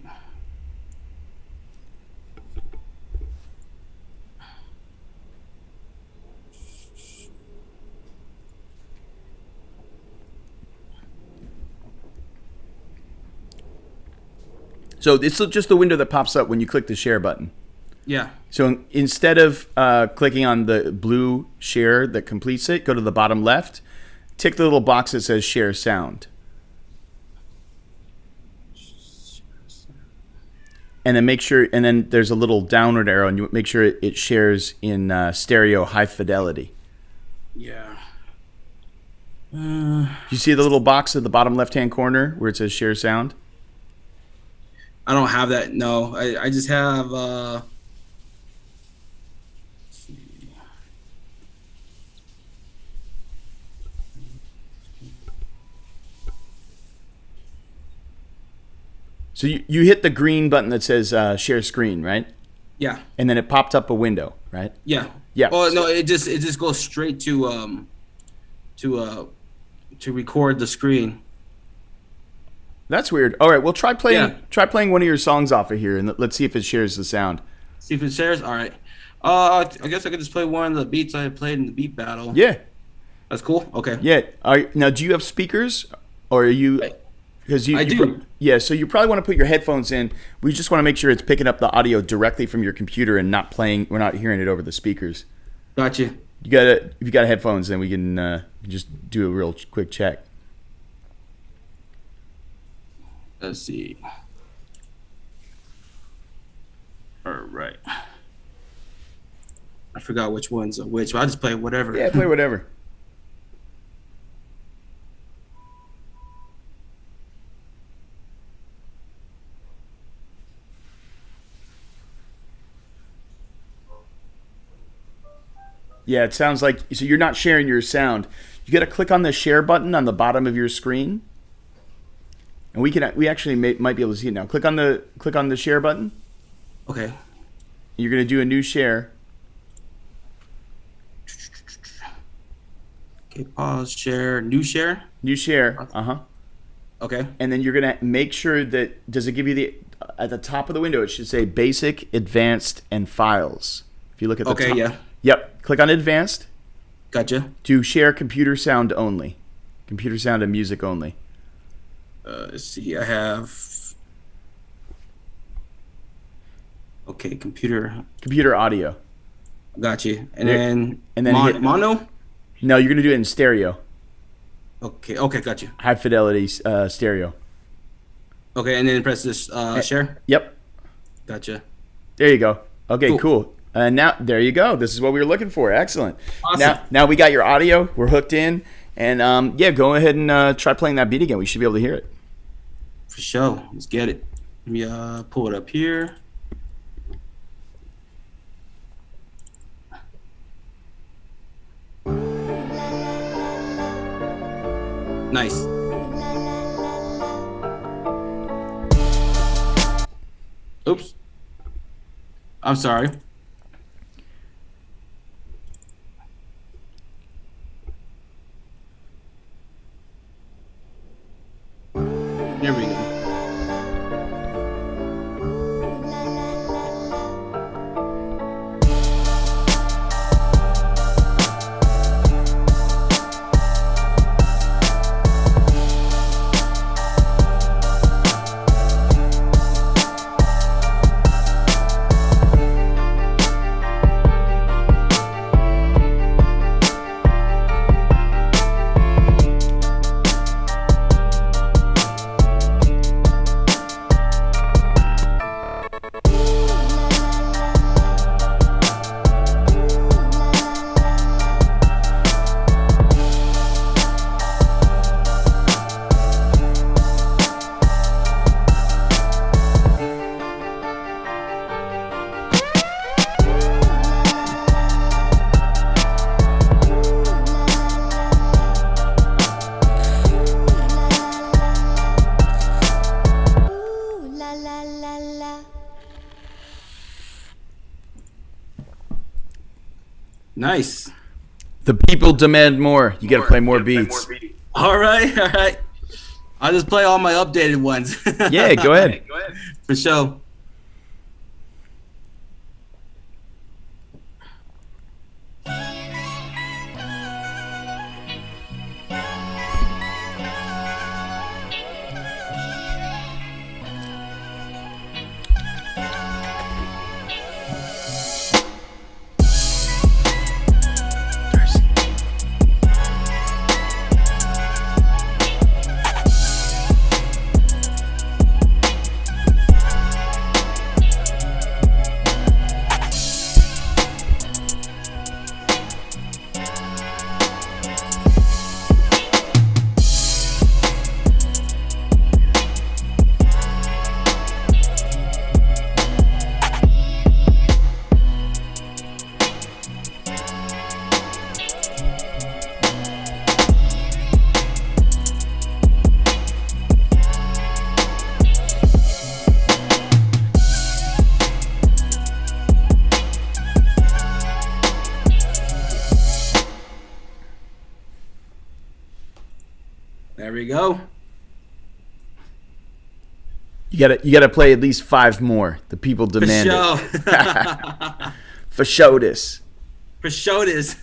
So it's just the window that pops up when you click the share button. Yeah. So instead of clicking on the blue share that completes it, go to the bottom left, tick the little box that says share sound. And then make sure, and then there's a little downward arrow, and you make sure it shares in stereo high fidelity. Yeah. You see the little box at the bottom left-hand corner where it says share sound? I don't have that. No, I just have. Let's see. So you hit the green button that says share screen, right? Yeah. And then it popped up a window, right? Yeah. Yeah. Oh no! It just goes straight to record the screen. That's weird. All right, well try playing Yeah. one of your songs off of here, and let's see if it shares the sound. See if it shares. All right. I guess I could just play one of the beats I played in the beat battle. Yeah, That's cool. Okay. yeah. Now, do you have speakers, or are you? Because I do. Yeah, so you probably want to put your headphones in. We just want to make sure it's picking up the audio directly from your computer and not playing. We're not hearing it over the speakers. Gotcha. If you got headphones, then we can just do a real quick check. Let's see. All right. I forgot which one's which, but I'll just play whatever. Yeah, play whatever. Yeah, it sounds like so you're not sharing your sound. You got to click on the share button on the bottom of your screen, and we actually might be able to see it now. Click on the share button. Okay. You're gonna do a new share. Okay. Pause. Share. New share. New share. Okay. And then you're gonna make sure that does it give you the at the top of the window? It should say basic, advanced, and files. If you look at the Okay. top. Yeah. Yep. Click on advanced. Gotcha. To share computer sound only. Computer sound and music only. Let's see. I have. Okay. Computer audio. Gotcha. And There- then. and then hit- mono. No, you're gonna do it in stereo. Okay. Okay. Gotcha. High fidelity stereo. Okay. And then press this share. Yep. Gotcha. There you go. Okay, Cool. cool. And now, there you go. This is what we were looking for. Excellent. Awesome. Now we got your audio. We're hooked in. And yeah, go ahead and try playing that beat again. We should be able to hear it. For sure. Let's get it. Let me pull it up here. Nice. Oops. I'm sorry. There we go. Nice. The people demand more. You got to play more beats. All right. I'll just play all my updated ones. Yeah, go ahead. For sure. There we go. You gotta play at least 5 more. The people demand it. For show this. For sure it is.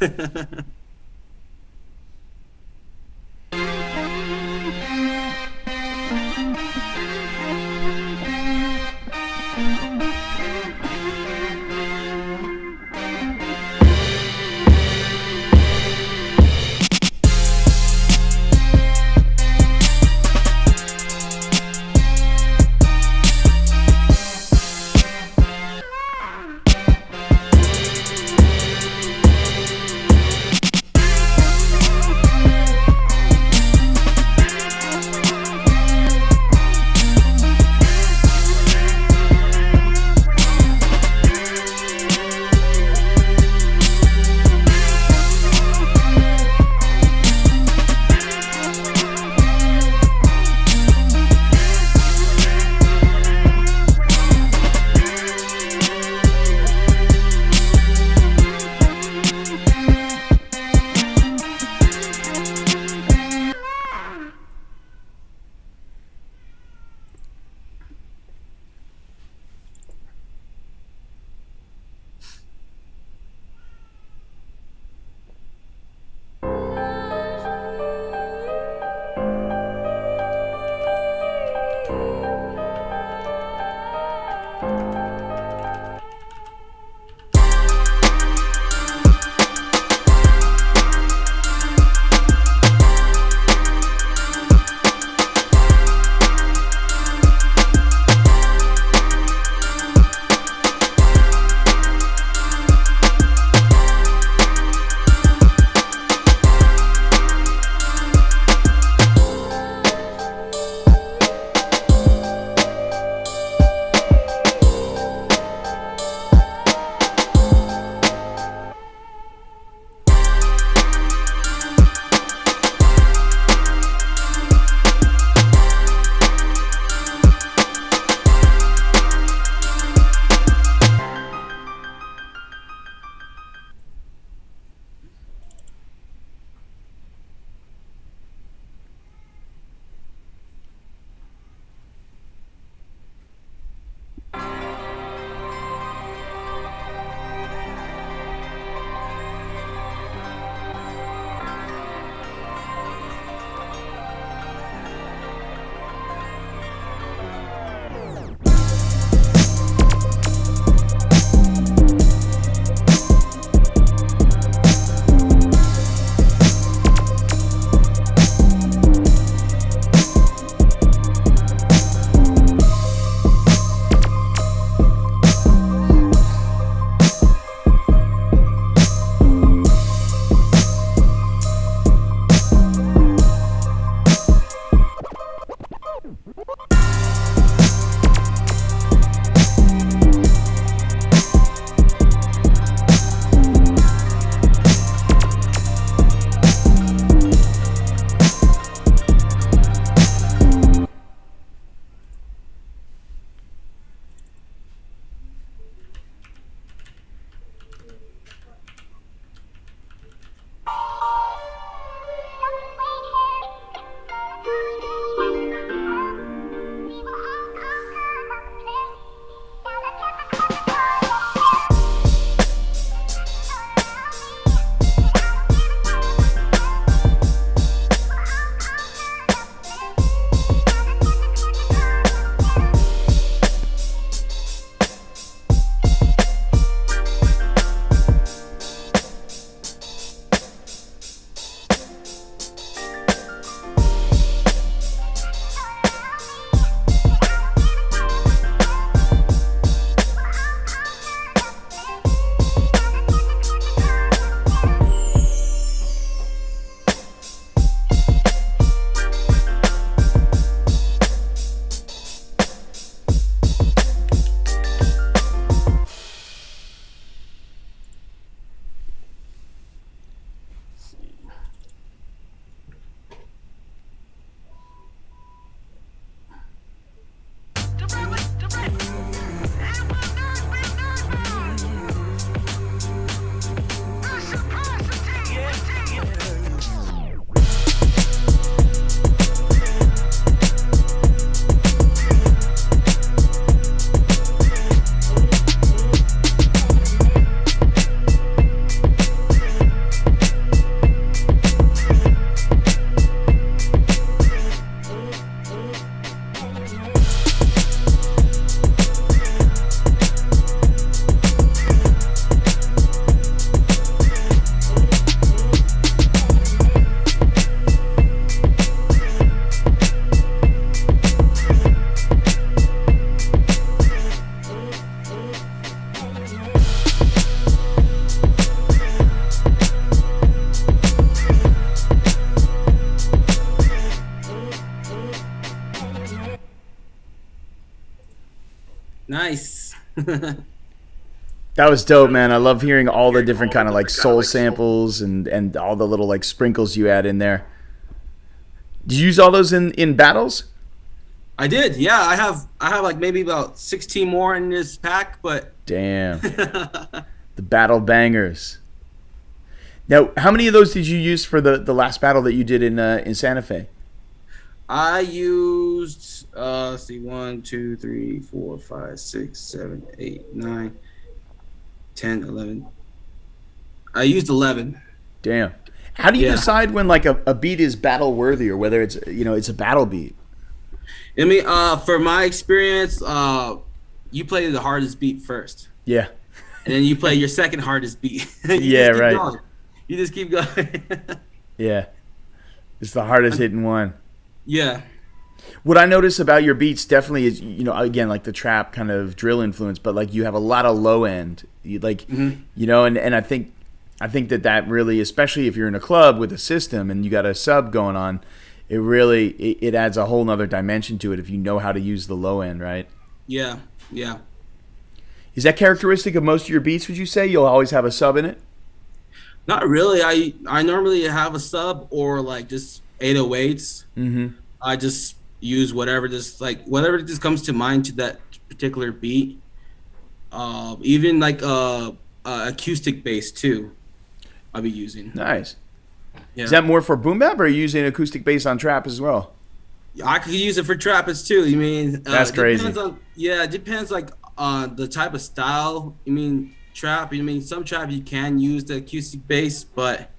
That was dope, man. I love hearing all the different kind of like soul samples and all the little like sprinkles you add in there. Did you use all those in battles? I did, yeah. I have like maybe about 16 more in this pack, but Damn. The battle bangers. Now, how many of those did you use for the last battle that you did in Santa Fe? I used let's see, 1, 2, 3, 4, 5, 6, 7, 8, 9, 10, 11. I used 11. Damn. How do you decide when like a beat is battle worthy or whether it's it's a battle beat? I mean, for my experience, you play the hardest beat first. Yeah. And then you play your second hardest beat. Yeah, right. Going. You just keep going. Yeah. It's the hardest hitting one. Yeah. What I notice about your beats definitely is, again, like the trap kind of drill influence, but like you have a lot of low end. You like, and I think that really, especially if you're in a club with a system and you got a sub going on, it really, it adds a whole nother dimension to it if you know how to use the low end, right? Yeah. Yeah. Is that characteristic of most of your beats, would you say? You'll always have a sub in it? Not really. I normally have a sub or like just 808s. Mm-hmm. I just use whatever just comes to mind to that particular beat. Even like acoustic bass too. I'll be using. Nice. Yeah. Is that more for boom bap or are you using acoustic bass on trap as well? I could use it for trappers too. You mean that's crazy? It depends like on the type of style. You mean trap? You mean some trap you can use the acoustic bass, but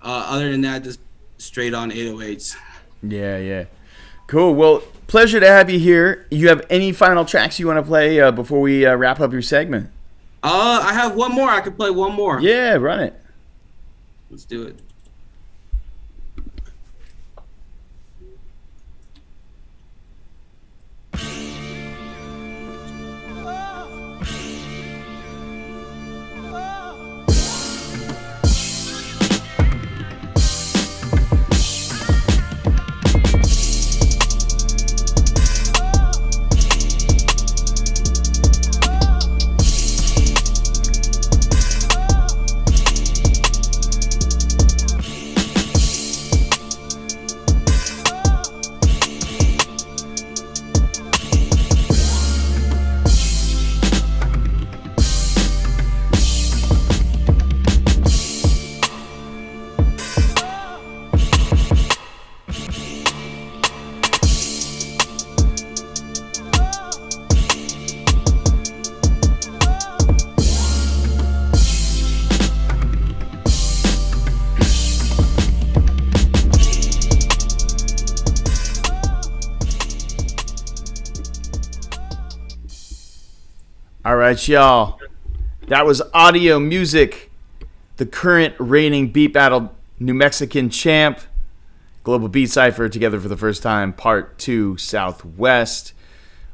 other than that, just straight on 808s. Yeah. Cool. Well, pleasure to have you here. You have any final tracks you want to play before we wrap up your segment? I have one more. I could play one more. Yeah, run it. Let's do it. All right, y'all. That was Audio Music, the current reigning Beat Battle New Mexican champ. Global Beat Cypher together for the first time, Part 2 Southwest.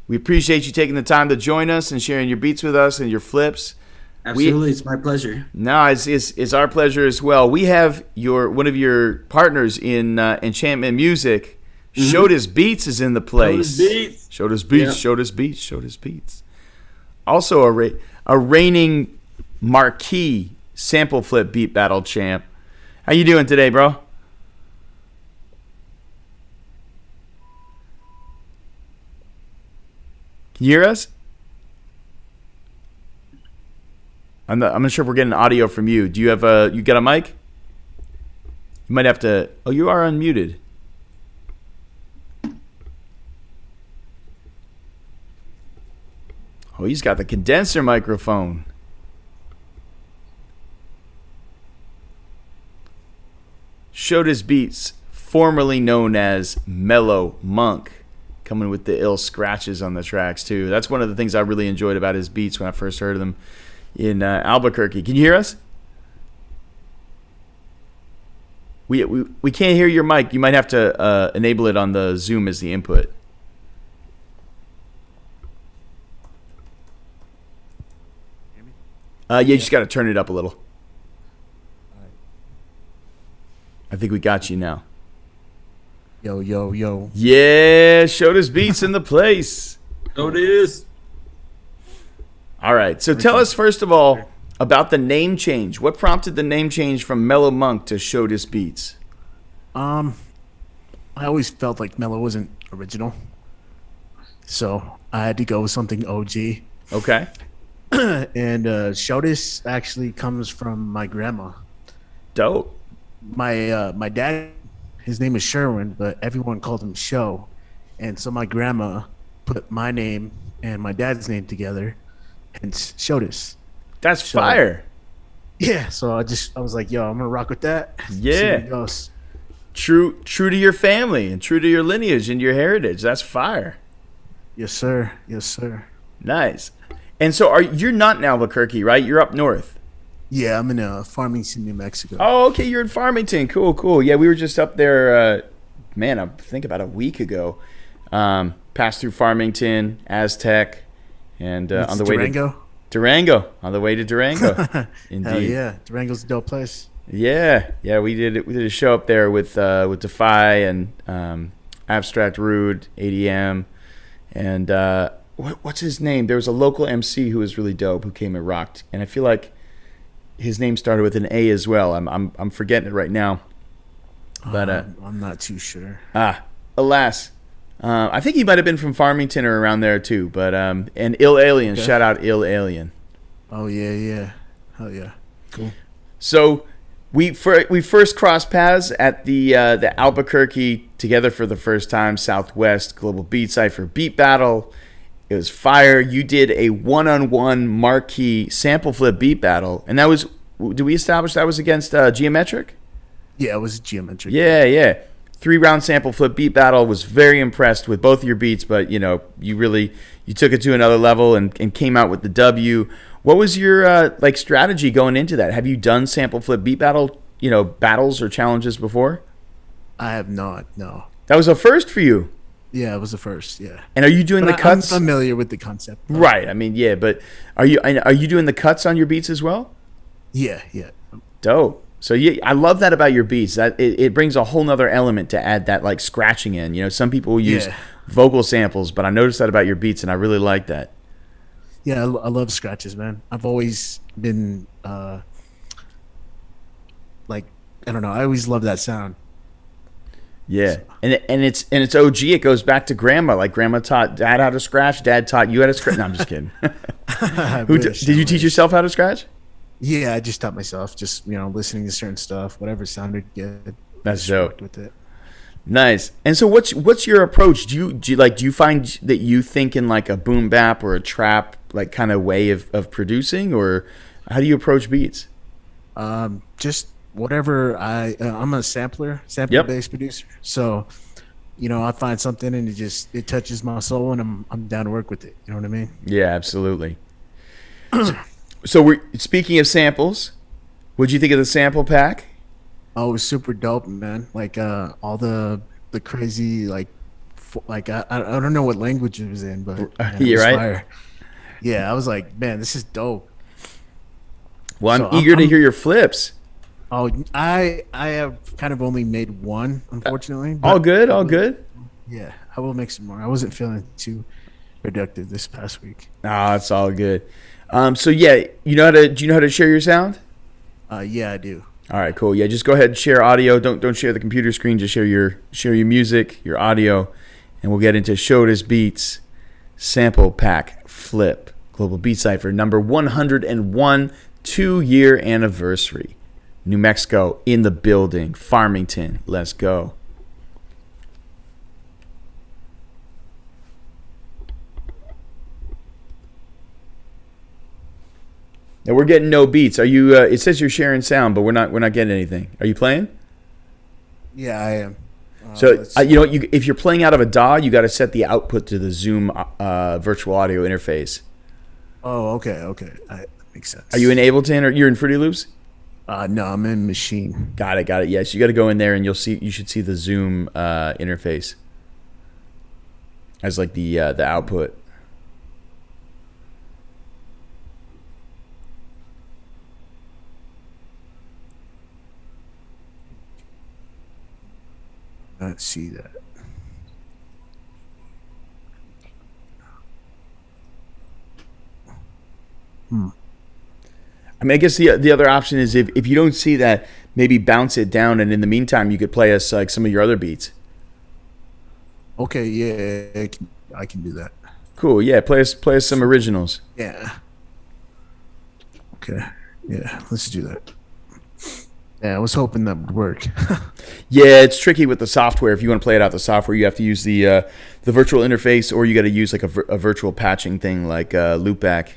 We appreciate you taking the time to join us and sharing your beats with us and your flips. Absolutely, it's my pleasure. No, it's our pleasure as well. We have one of your partners in Enchantment Music. Shodas Beats is in the place. Shodas Beats. Also a reigning marquee sample flip beat battle champ. How you doing today, bro? Can you hear us? I'm not sure if we're getting audio from you. Do you have you got a mic? You might have to. Oh, you are unmuted. Oh, he's got the condenser microphone. Shodas Beats, formerly known as Mellow Monk, coming with the ill scratches on the tracks too. That's one of the things I really enjoyed about his beats when I first heard them in Albuquerque. Can you hear us? We can't hear your mic. You might have to enable it on the Zoom as the input. You just got to turn it up a little. I think we got you now. Yo. Yeah, Shodas Beats in the place. So it is. All right. So tell us first of all about the name change. What prompted the name change from Mellow Monk to Showdis Beats? I always felt like Mellow wasn't original, so I had to go with something OG. Okay. And Showdis actually comes from my grandma. Dope. My dad, his name is Sherwin, but everyone called him Show, and so my grandma put my name and my dad's name together, and Showdis. That's fire. Yeah, so I was like, yo, I'm gonna rock with that. See Yeah. where it goes. True to your family and true to your lineage and your heritage. That's fire. Yes, sir. Yes, sir. Nice. And so you're not in Albuquerque, right? You're up north. Yeah, I'm in Farmington, New Mexico. Oh, okay. You're in Farmington. Cool. Yeah, we were just up there, I think about a week ago. Passed through Farmington, Aztec, and on the way to Durango. On the way to Durango. Indeed. Hell yeah, Durango's a dope place. Yeah. We did a show up there with Defy and Abstract Rude, ADM, and what's his name? There was a local MC who was really dope who came and rocked, and I feel like his name started with an A as well. I'm forgetting it right now, but I'm not too sure. Alas, I think he might have been from Farmington or around there too. But and Ill Alien, shout out Ill Alien. Oh yeah, hell yeah, cool. So we first crossed paths at the Albuquerque together for the first time. Southwest Global Beat Cypher Beat Battle. It was fire. You did a one-on-one marquee sample flip beat battle, and that was. Did we establish that was against Geometric? Yeah, it was Geometric. Yeah. 3-round sample flip beat battle. Was very impressed with both of your beats, but you took it to another level and came out with the W. What was your strategy going into that? Have you done sample flip beat battle battles or challenges before? I have not. No. That was a first for you. Yeah, it was the first. Yeah. And are you doing the cuts? I'm familiar with the concept. Right. I mean, yeah, but are you doing the cuts on your beats as well? Yeah. Dope. So yeah, I love that about your beats. That it brings a whole nother element to add that like scratching in. Some people use vocal samples, but I noticed that about your beats, and I really like that. Yeah, I love scratches, man. I've always been I don't know. I always love that sound. Yeah, and it's OG. It goes back to grandma. Like grandma taught dad how to scratch. Dad taught you how to scratch. No, I'm just kidding. Did you teach yourself how to scratch? Yeah, I just taught myself. Just listening to certain stuff, whatever sounded good. That's dope. With it. Nice. And so, what's your approach? Do you find that you think in like a boom bap or a trap like kind of way of producing, or how do you approach beats? Just whatever I'm a sample based producer, so I find something and it touches my soul and I'm down to work with it. You know what I mean? Yeah, absolutely. So we're speaking of samples. What'd you think of the sample pack? Oh, it was super dope, man. Like all the crazy I don't know what language it was in, but man, it was right. fire. Yeah, I was like, man, this is dope. Well, I'm eager to hear your flips. Oh, I have kind of only made one, unfortunately. All good. Yeah, I will make some more. I wasn't feeling too productive this past week. Ah, it's all good. So yeah, do you know how to share your sound? Yeah, I do. All right, cool. Yeah, just go ahead and share audio. Don't share the computer screen. Just share your music, your audio, and we'll get into Showdis Beats sample pack flip Global Beat Cypher number 101 2-year anniversary. New Mexico in the building. Farmington, let's go. Now we're getting no beats. Are you? It says you're sharing sound, but we're not getting anything. Are you playing? Yeah, I am. So if you're playing out of a DAW, you got to set the output to the Zoom virtual audio interface. Oh, okay, that makes sense. Are you in Ableton or you're in Fruity Loops? No, I'm in Machine. Got it. Yes, you got to go in there and you should see the Zoom interface as like the output. Let's see that. I mean, I guess the other option is if you don't see that, maybe bounce it down, and in the meantime, you could play us like some of your other beats. Okay, yeah, I can do that. Cool. Yeah, play us some originals. Yeah. Okay. Yeah, let's do that. Yeah, I was hoping that would work. Yeah, it's tricky with the software. If you want to play it out the software, you have to use the virtual interface, or you got to use like a virtual patching thing like Loopback.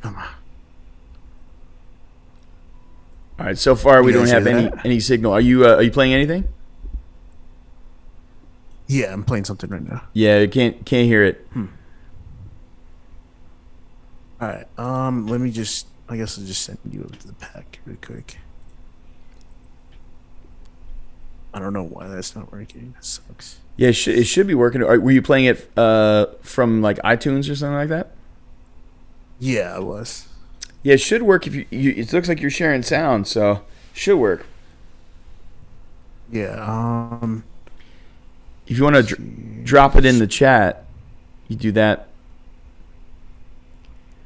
Come on. All right. So far, we You don't guys have hear that? any signal. Are you playing anything? Yeah, I'm playing something right now. Yeah, I can't hear it. All right. Let me just. I guess I'll just send you over to the pack real quick. I don't know why that's not working. That sucks. Yeah, it should be working. Were you playing it from like iTunes or something like that? Yeah, I was. Yeah, it should work if you. It looks like you're sharing sound, so should work. Yeah. If you want to drop it in the chat, you do that.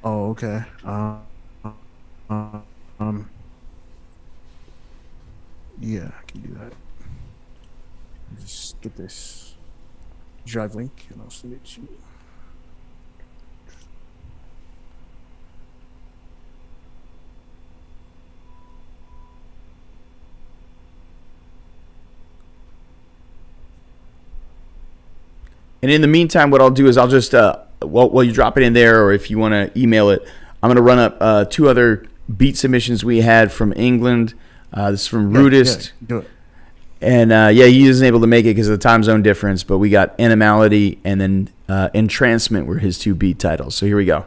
Oh, okay. Yeah, I can do that. Just get this drive link, and I'll send it to you. And in the meantime, what I'll do is I'll just while you drop it in there, or if you want to email it, I'm going to run up 2 other beat submissions we had from England. This is from Rudist. Yeah, do it. And yeah, he isn't able to make it because of the time zone difference, but we got Animality and then Entrancement were his 2 beat titles. So here we go.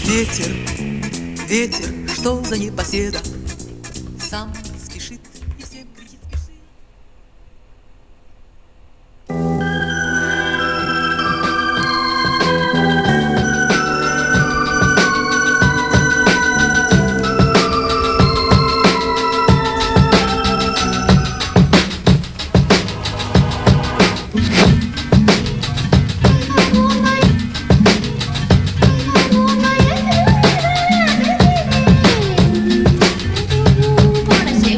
Ветер, ветер, что за непоседа? Сам спешит и всем кричит спеши. Wanna see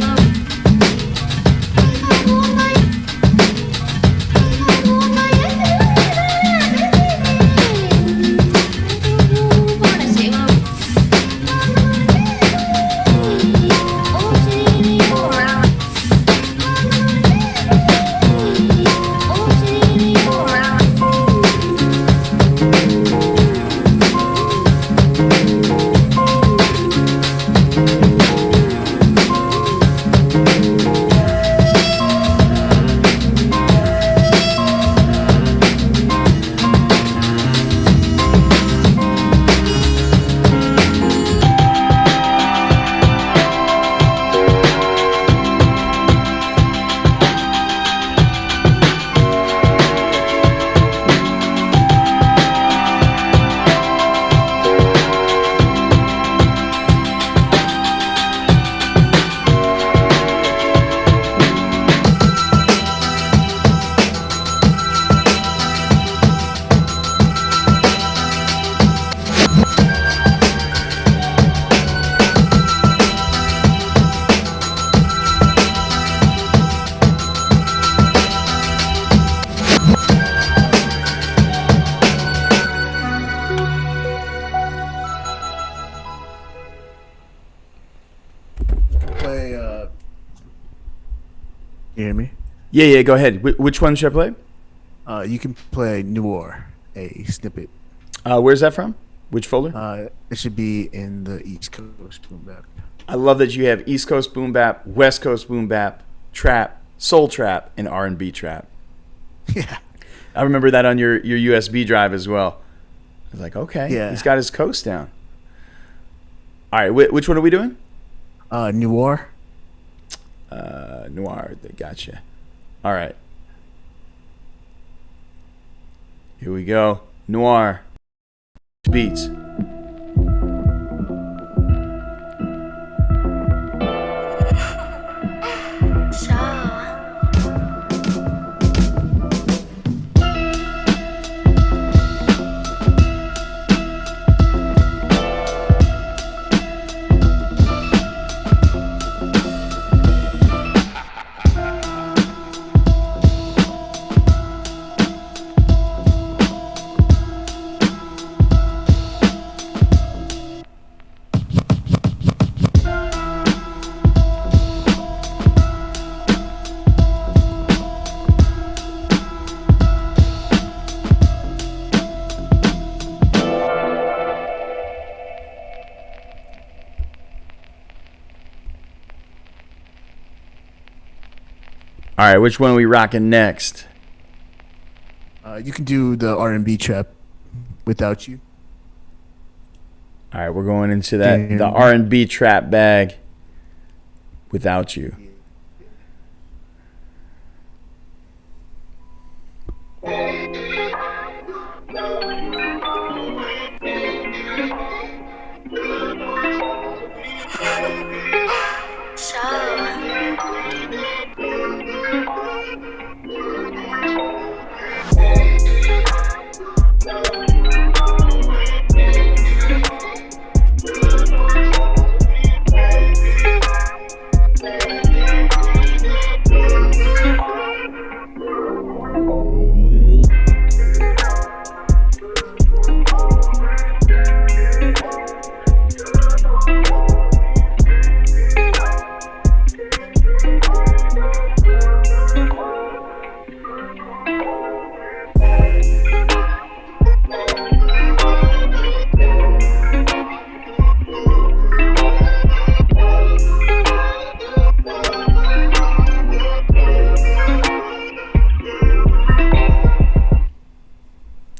You hear me? Yeah. Go ahead. Which one should I play? You can play Noir, a snippet. Where's that from? Which folder? It should be in the East Coast boom bap. I love that you have East Coast boom bap, West Coast boom bap, trap, soul trap, and R&B trap. Yeah. I remember that on your USB drive as well. I was like, okay, Yeah. he's got his coast down. All right, which one are we doing? Noir. Noir. Gotcha. All right. Here we go. Noir. Beats. All right, which one are we rocking next? You can do the R&B trap without you. All right, we're going into the R&B trap bag without you.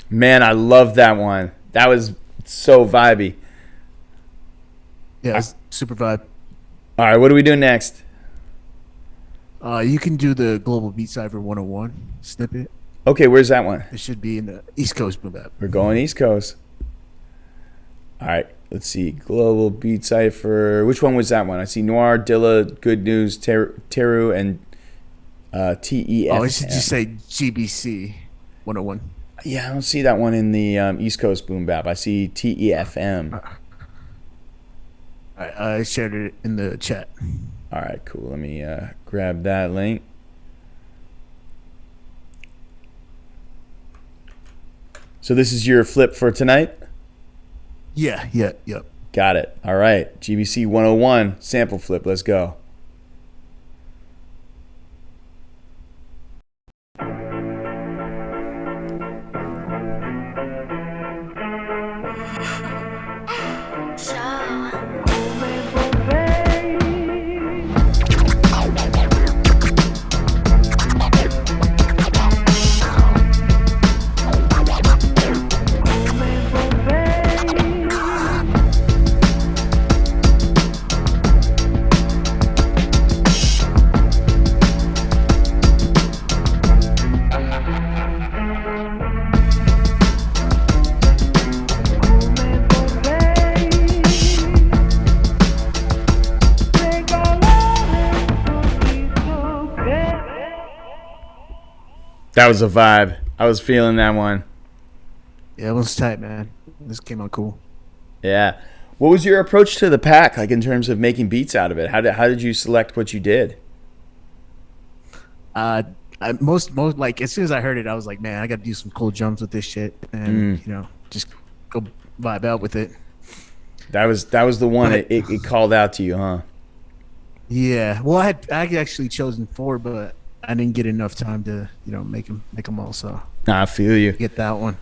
Man, I love that one. That was so vibey. Yeah, it's super vibe. All right, what are we doing next? You can do the Global Beat Cipher 101 snippet. Okay, where's that one? It should be in the East Coast boom bap. We're going East Coast. All right, let's see. Global Beat Cipher. Which one was that one? I see Noir, Dilla, Good News, Teru, and TEF. Oh, it should just say GBC 101. Yeah, I don't see that one in the East Coast boom bap. I see TEFM. All right, I shared it in the chat. All right, cool. Let me grab that link. So this is your flip for tonight? Yep. Got it. All right. GBC 101 sample flip. Let's go. That was a vibe. I was feeling that one. Yeah, it was tight, man. This came out cool. Yeah. What was your approach to the pack, like in terms of making beats out of it? How did you select what you did? Most like as soon as I heard it, I was like, man, I got to do some cool jumps with this shit, and just go vibe out with it. That was the one. It called out to you, huh? Yeah. Well, I had actually chosen 4, but I didn't get enough time to make them all. So I feel you. get that one.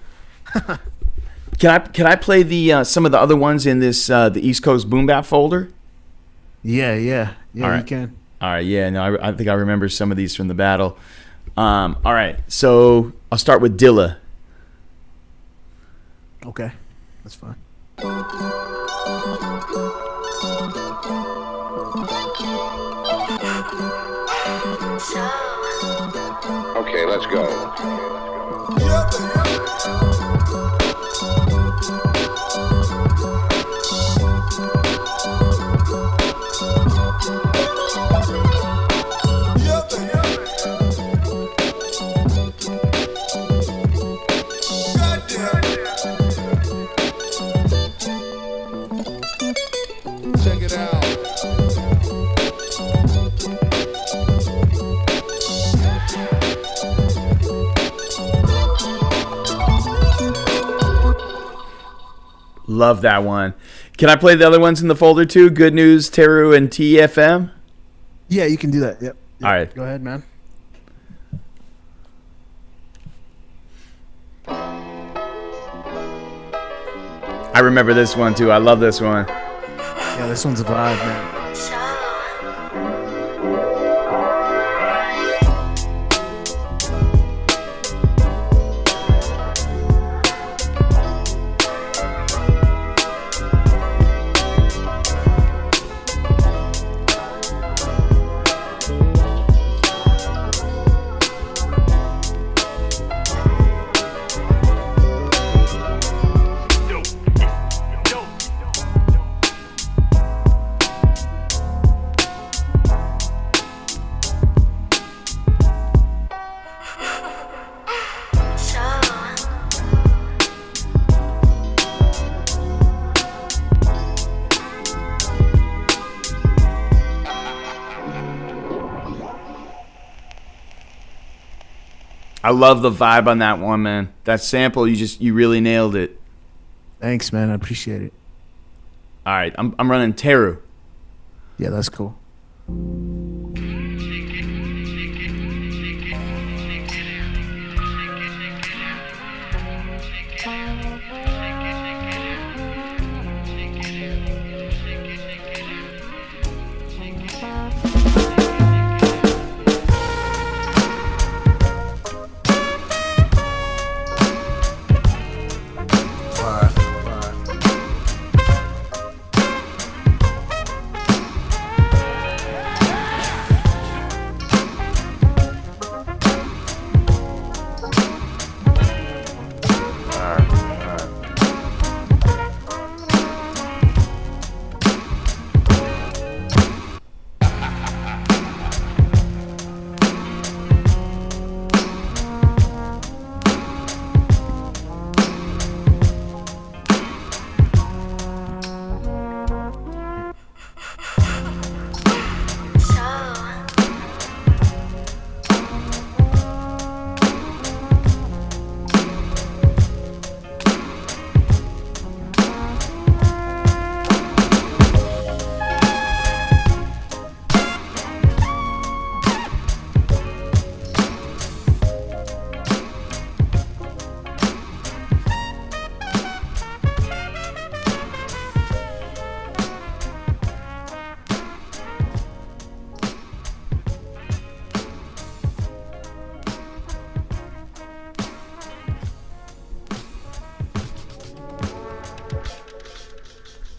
Can I play the some of the other ones in this the East Coast Boom Bap folder? Yeah. All right. You can. All right, yeah, no, I think I remember some of these from the battle. All right, so I'll start with Dilla. Okay, that's fine. Okay, let's go. Check it out. Love that one. Can I play the other ones in the folder too? Good News, Teru, and TFM? Yeah, you can do that. Yep. All right. Go ahead, man. I remember this one too. I love this one. Yeah, this one's a vibe, man. I love the vibe on that one, man. That sample, you really nailed it. Thanks, man. I appreciate it. All right, I'm running Teru. Yeah, that's cool.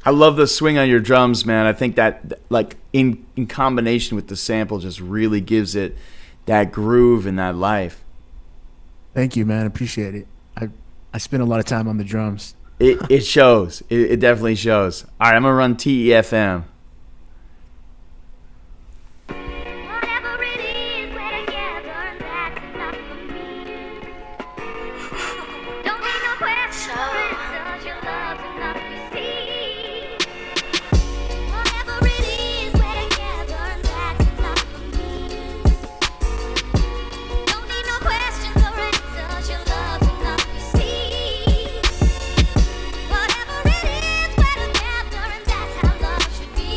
I love the swing on your drums, man. I think that, like, in combination with the sample, just really gives it that groove and that life. Thank you, man. Appreciate it. I spend a lot of time on the drums. It shows. It definitely shows. All right, I'm gonna run TEFM. Whatever it is, we're together and that's how love should be.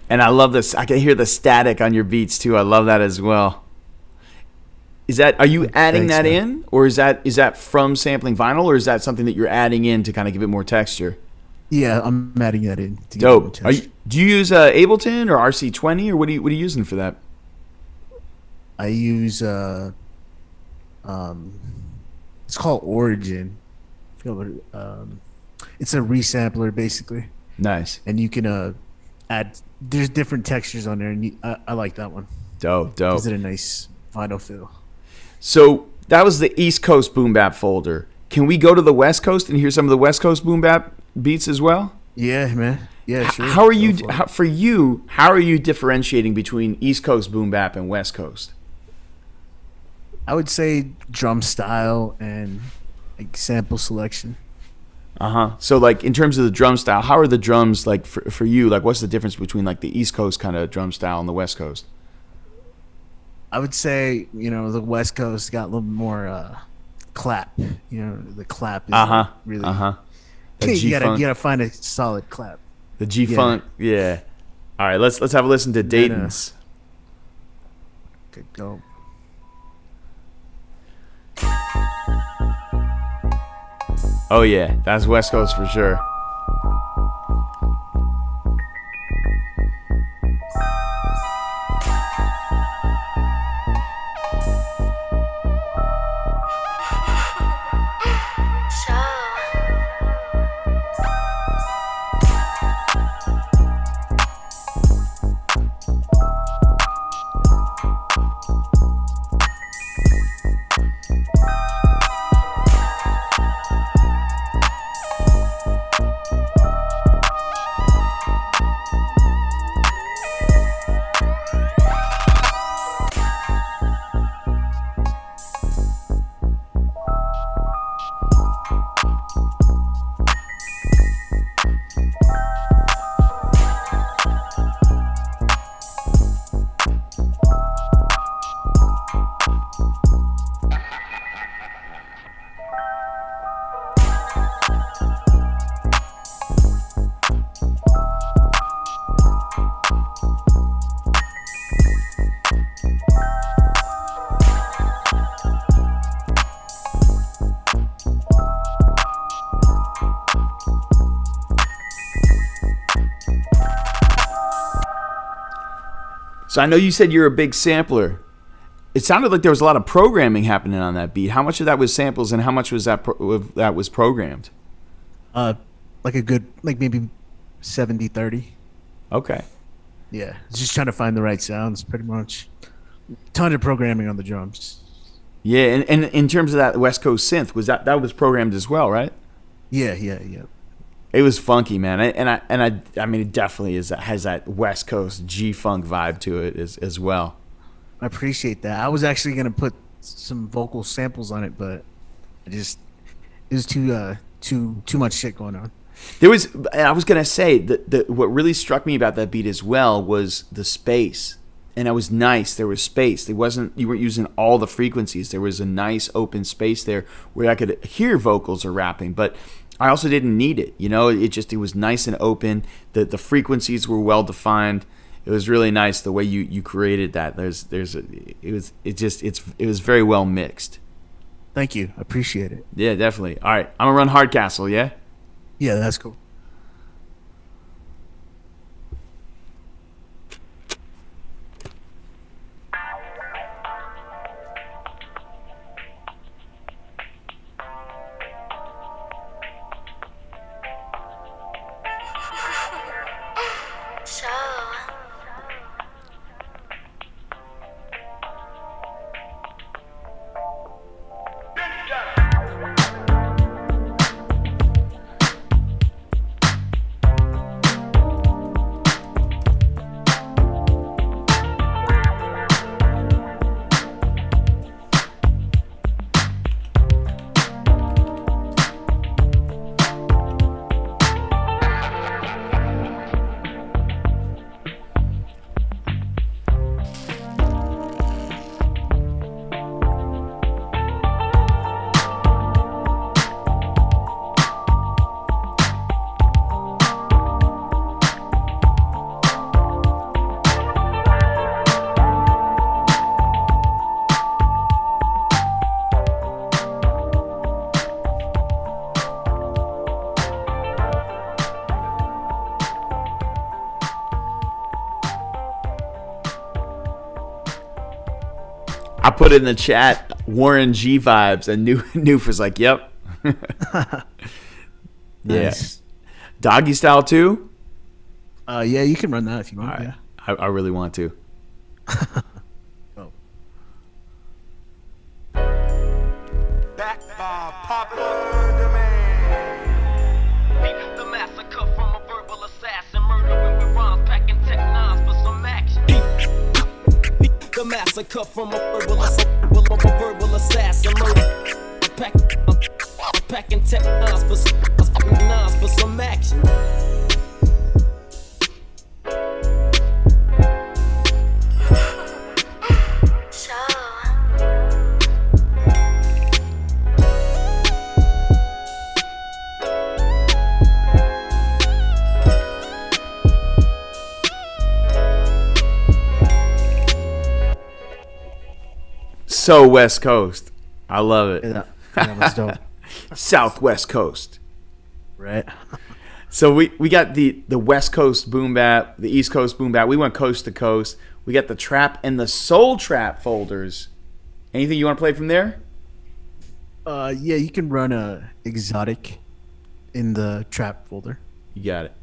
And I love this. I can hear the static on your beats too. I love that as well. Are you adding Thanks, that man. in, or is that from sampling vinyl, or is that something that you're adding in to kind of give it more texture? Yeah, I'm adding that in. To give it more Dope. texture. Do you use Ableton or RC20, or what are you using for that? I use it's called Origin. I feel what it's a resampler basically, Nice. and you can add. There's different textures on there, and I like that one. Dope. Gives it a nice vinyl feel. So that was the East Coast boom bap folder. Can we go to the West Coast and hear some of the West Coast boom bap beats as well? Yeah, man. Yeah, sure. How are Go you for it. how are you differentiating between East Coast boom bap and West Coast? I would say drum style and like sample selection. So like in terms of the drum style, how are the drums like for you? Like what's the difference between like the East Coast kind of drum style and the West Coast? I would say, the West Coast got a little more clap. The clap is really. The You G-funk. gotta find a solid clap. The G funk, yeah. All right, let's have a listen to Dayton's. Good go. Oh yeah, that's West Coast for sure. So I know you said you're a big sampler. It sounded like there was a lot of programming happening on that beat. How much of that was samples and how much was that that was programmed? Like a good, like maybe 70-30. Okay. Yeah, just trying to find the right sounds, pretty much. Ton of programming on the drums. Yeah, and in terms of that West Coast synth, was that was programmed as well, right? Yeah. It was funky, man. I mean, it definitely has that West Coast G-funk vibe to it as well. I appreciate that. I was actually gonna put some vocal samples on it, but it was too much shit going on. I was gonna say that what really struck me about that beat as well was the space, and it was nice. There was space. You weren't using all the frequencies. There was a nice open space there where I could hear vocals or rapping, but I also didn't need it. It was nice and open. The frequencies were well defined. It was really nice the way you created that. It was very well mixed. Thank you. I appreciate it. Yeah, definitely. All right, I'm gonna run Hardcastle. Yeah. Yeah, that's cool. I put it in the chat, Warren G vibes, and Noof was like, "Yep." Nice. Yeah. Doggy style too. Yeah, you can run that if you want. All right. Yeah. I really want to. Oh. Back by popular demand. The massacre from a verbal assassin, murdering with rhymes, packing tech nines for some action. The massacre from a verbal assassin, murder, packing tech nines for some action. So West Coast. I love it. Yeah, that was dope. Southwest Coast. Right. So we got the West Coast boom bap, the East Coast boom bap. We went coast to coast. We got the trap and the soul trap folders. Anything you want to play from there? Yeah, you can run a exotic in the trap folder. You got it.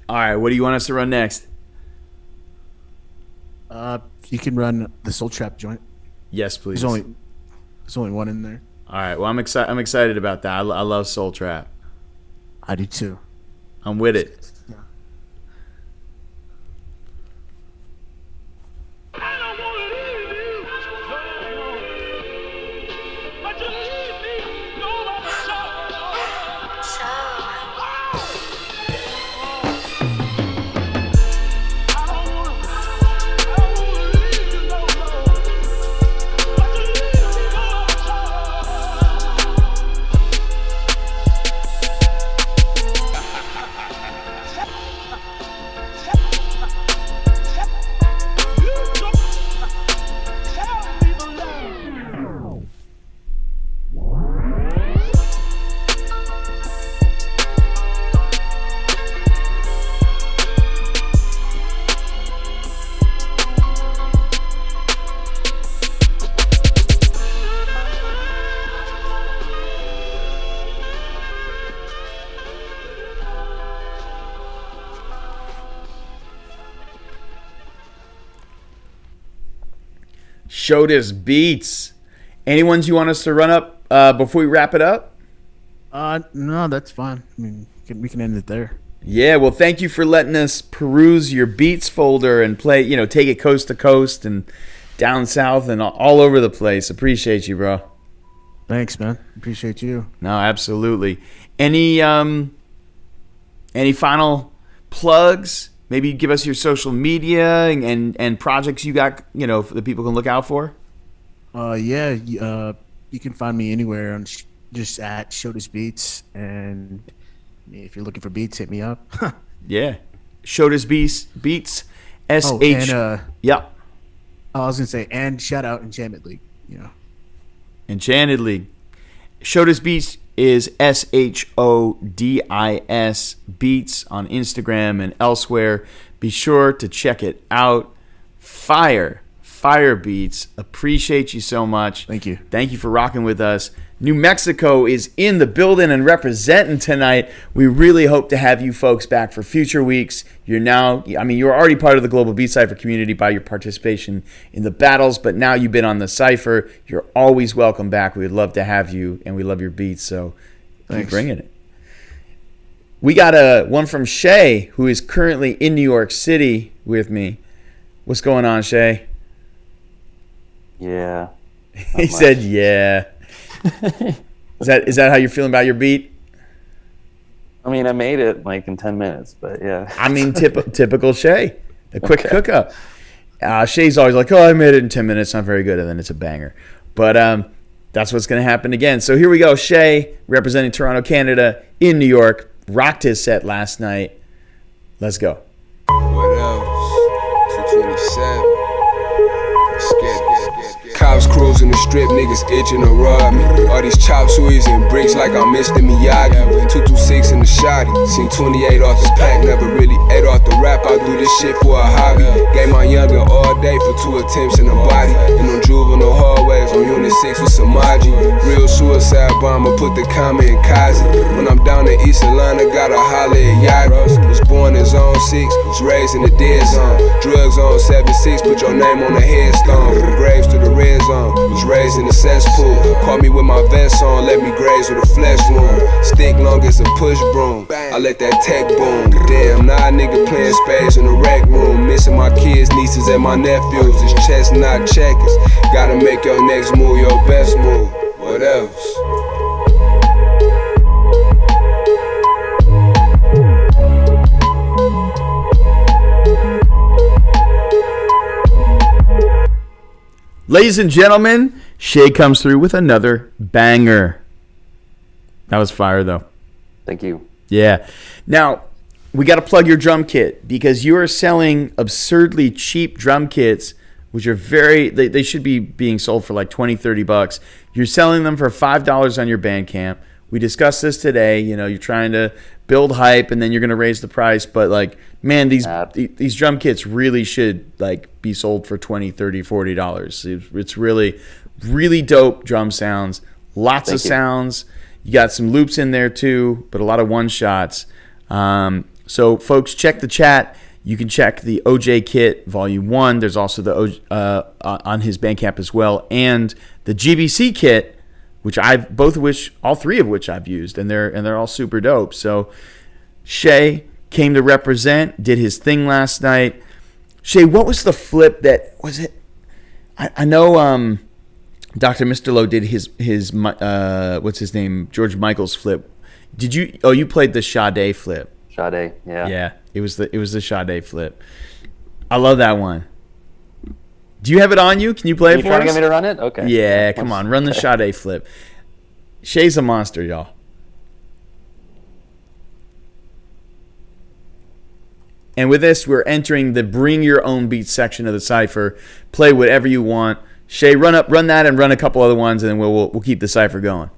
All right, what do you want us to run next? You can run the soul trap joint. Yes, please. There's only one in there. All right. Well, I'm excited about that. I love soul trap. I do too. I'm with it. Shodas Beats. Any ones you want us to run up before we wrap it up? No, that's fine. I mean, we can end it there. Yeah, well, thank you for letting us peruse your beats folder and play, take it coast to coast and down south and all over the place. Appreciate you, bro. Thanks, man. Appreciate you. No, absolutely. Any final plugs? Maybe give us your social media and projects you got, that people can look out for. Yeah, you can find me anywhere on just at Shodas Beats, and if you're looking for beats, hit me up. Yeah, Shodas Beats. Yeah. I was gonna say, and shout out Enchantment League. Enchanted League. Shodas Beats is SHODIS Beats on Instagram and elsewhere. Be sure to check it out. Fire Beats. Appreciate you so much. Thank you. Thank you for rocking with us. New Mexico is in the building and representing tonight. We really hope to have you folks back for future weeks. You're already part of the Global Beat Cypher community by your participation in the battles, but now you've been on the Cypher. You're always welcome back. We'd love to have you, and we love your beats, so keep bringing it. We got one from Shay, who is currently in New York City with me. What's going on, Shay? Yeah. He said, yeah. Is that how you're feeling about your beat? I mean, I made it like in 10 minutes, but yeah. I mean, typical Shay. A quick cook-up. Shay's always like, oh, I made it in 10 minutes. Not very good. And then it's a banger. But that's what's going to happen again. So here we go. Shay, representing Toronto, Canada, in New York, rocked his set last night. Let's go. What else? 227. Let's get it. Cops cruising the strip, niggas itching to rob me. All these chop sueys and bricks like I'm Mr. Miyagi. 226 in the shotty, seen 28 off the pack. Never really ate off the rap, I do this shit for a hobby. Gave my younger all day for 2 attempts in the body. In them juvenile hallways on Unit 6 with Samaji. Real suicide bomber, put the comma in Kazi. When I'm down in East Atlanta, gotta holler at Yaros. Was born in Zone 6, was raised in the dead zone. Drugs on 7-6, put your name on the headstone. From graves to the red zone, was raised in the cesspool. Caught me with my vest on, let me graze with a flesh wound. Stick long as a push broom, I let that tech boom. Damn, now a nigga playing spades in the rec room. Missing my kids, nieces, and my nephews. It's chestnut checkers. Gotta make your next move your best move. What else? Ladies and gentlemen, Shay comes through with another banger. That was fire, though. Thank you. Yeah. Now, we got to plug your drum kit because you are selling absurdly cheap drum kits, which are they should be being sold for like $20-$30. You're selling them for $5 on your Bandcamp. We discussed this today. You know, you're trying to build hype and then you're going to raise the price. But like, man, these drum kits really should like be sold for $20, $30, $40. It's really, really dope drum sounds. Lots of sounds. You got some loops in there too, but a lot of one shots. So folks, check the chat. You can check the OJ Kit Volume 1. There's also the on his Bandcamp as well, and the GBC Kit, which all three of which I've used, and they're all super dope. So Shay came to represent, did his thing last night. Shay, what was the flip that was it? I know Dr. Mr. Lowe did his what's his name? George Michael's flip. Did you? Oh, you played the Sade flip. Sade, yeah. Yeah, it was the Sade flip. I love that one. Do you have it on you? Can you play it for us? You trying to get me to run it? Okay. Yeah, come on. Run the Sade flip. Shay's a monster, y'all. And with this, we're entering the Bring Your Own Beat section of the Cypher. Play whatever you want. Shay, run that and run a couple other ones, and then we'll keep the Cypher going.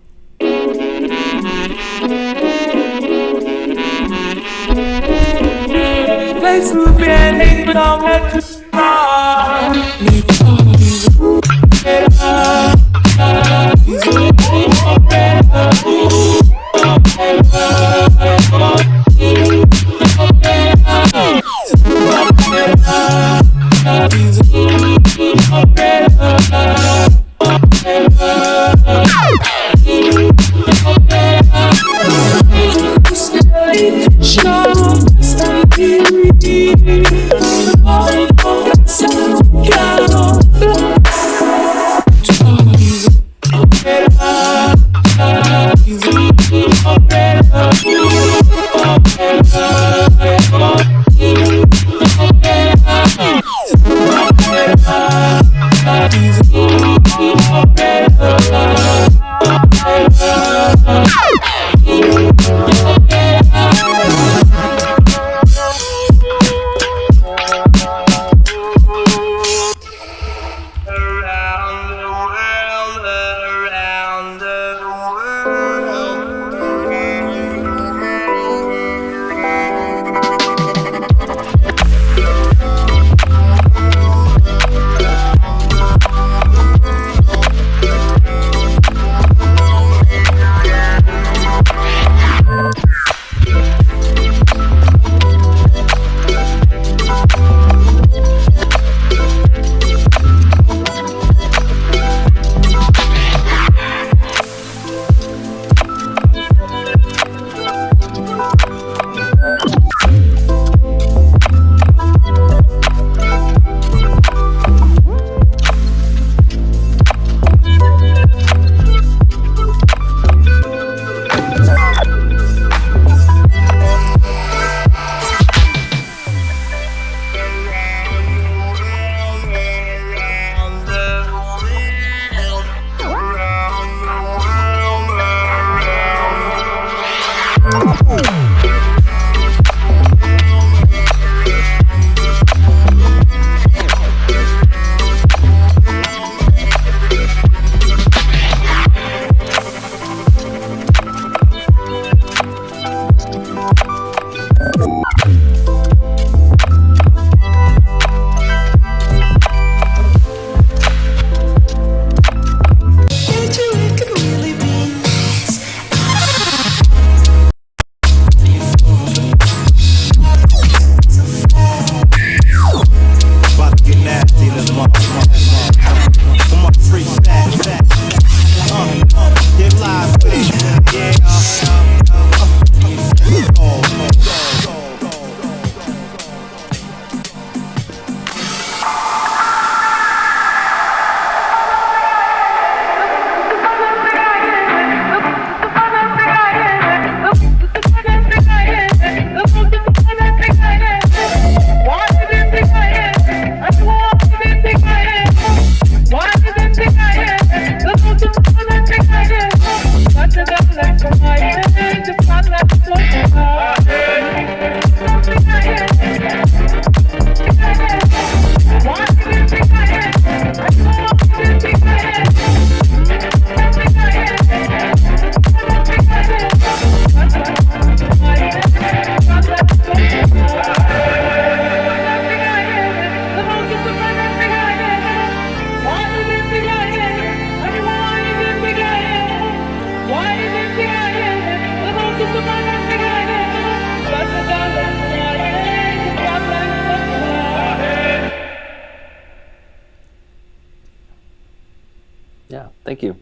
Thank you.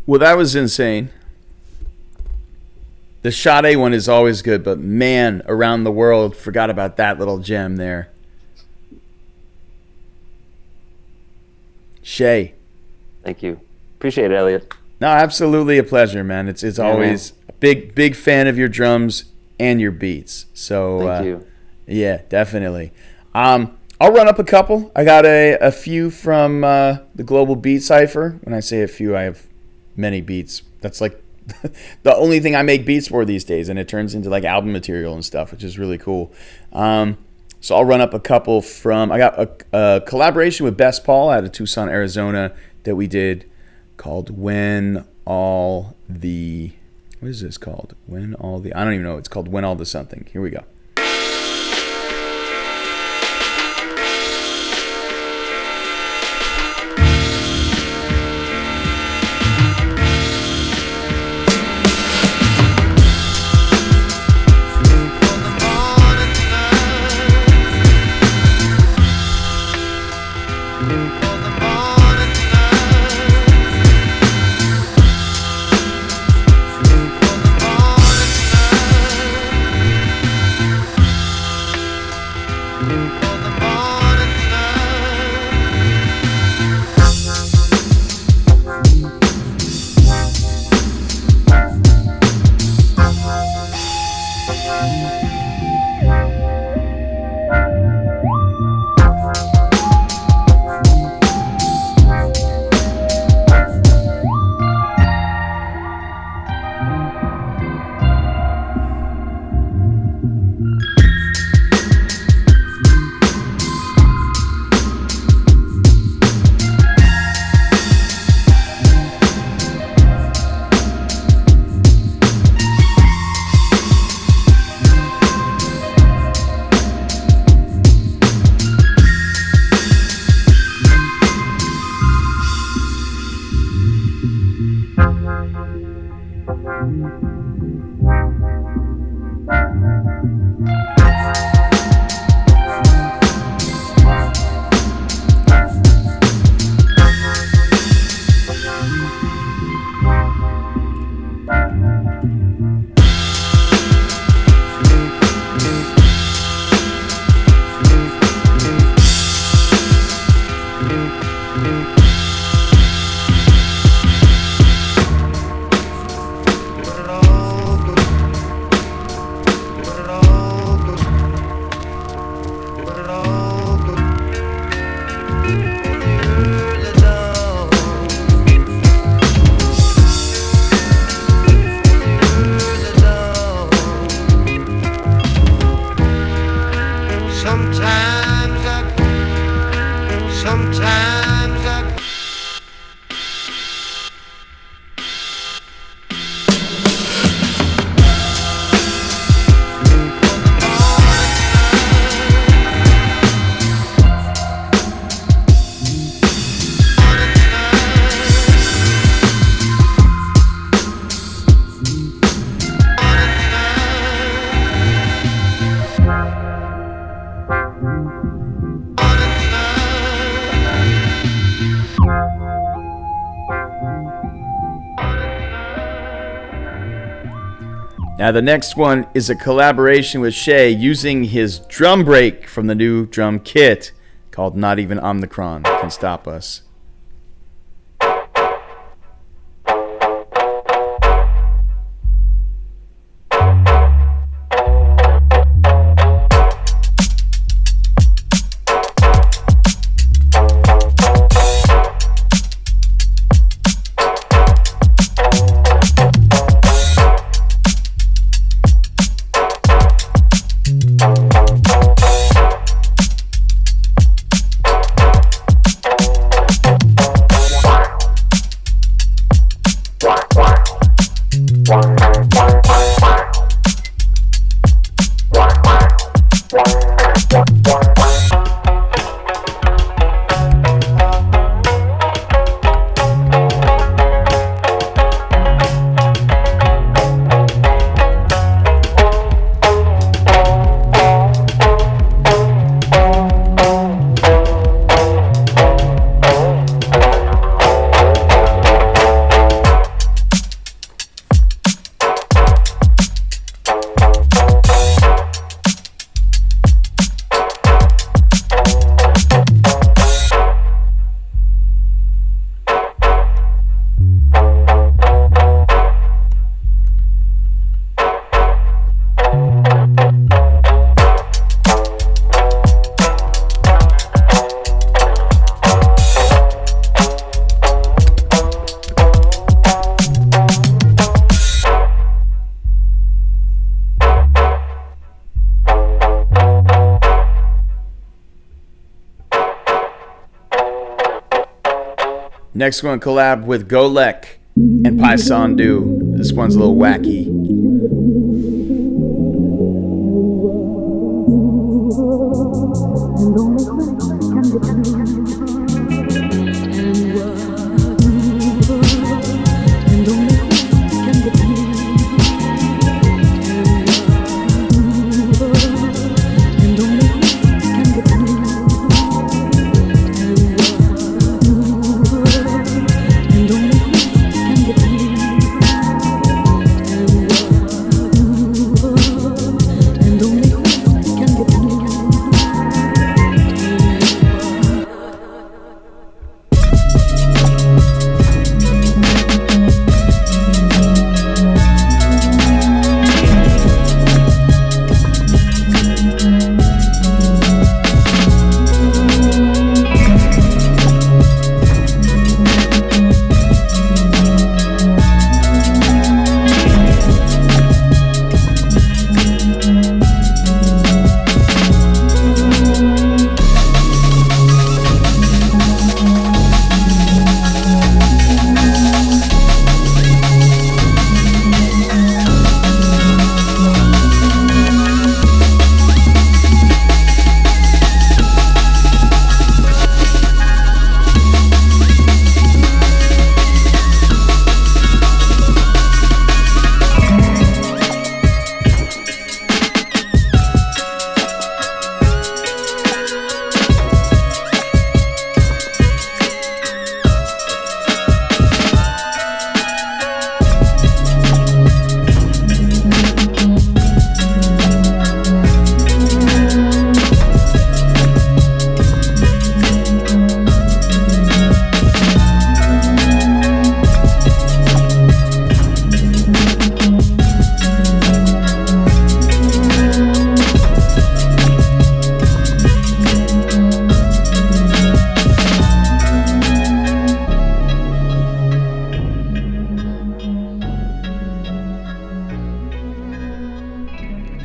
Well, that was insane. The Sade one is always good, but man, Around the World, forgot about that little gem there. Shay. Thank you. Appreciate it, Elliot. No, absolutely a pleasure, man. It's always a big fan of your drums and your beats. So Thank you. Yeah, definitely. I'll run up a couple. I got a few from the Global Beat Cypher. When I say a few, I have many beats. That's like the only thing I make beats for these days, and it turns into like album material and stuff, which is really cool. So I'll run up a couple from. I got a collaboration with Best Paul out of Tucson, Arizona, that we did called When All the. What is this called? When All the. I don't even know. It's called When All the Something. Here we go. Now the next one is a collaboration with Shay using his drum break from the new drum kit called Not Even Omnicron Can Stop Us. Next one, collab with Golek and Paisandu. This one's a little wacky.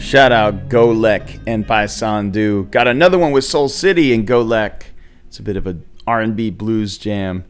Shout out Golek and Paisandu. Got another one with Soul City and Golek. It's a bit of a R&B blues jam.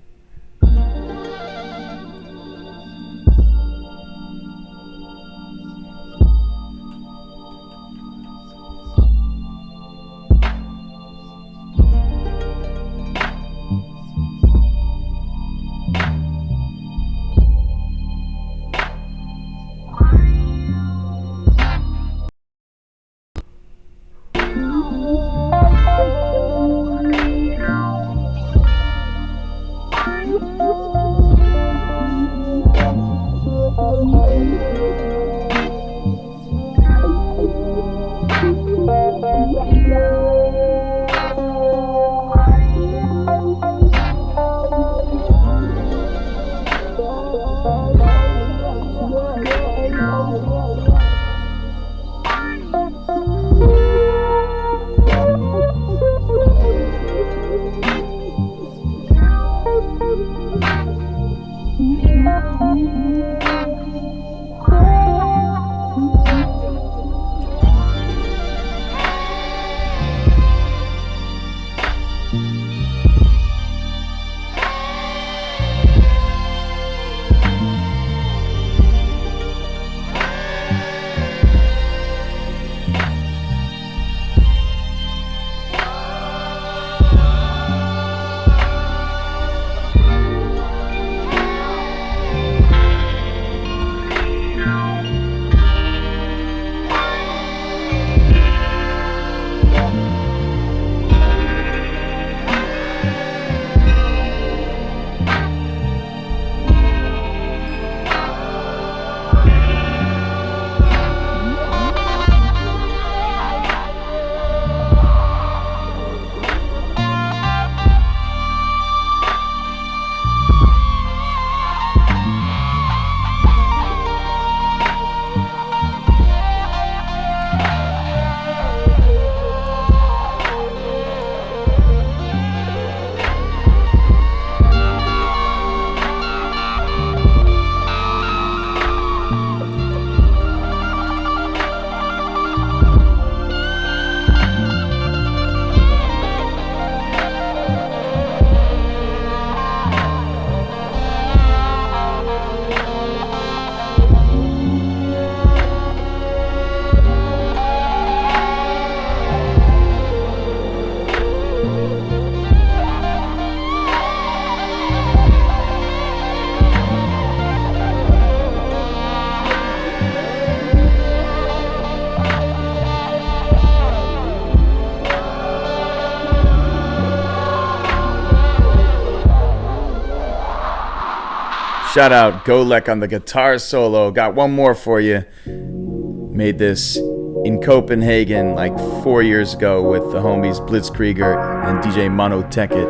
Shout out Golek on the guitar solo. Got one more for you. Made this in Copenhagen like 4 years ago with the homies Blitzkrieger and DJ Mono Tekit.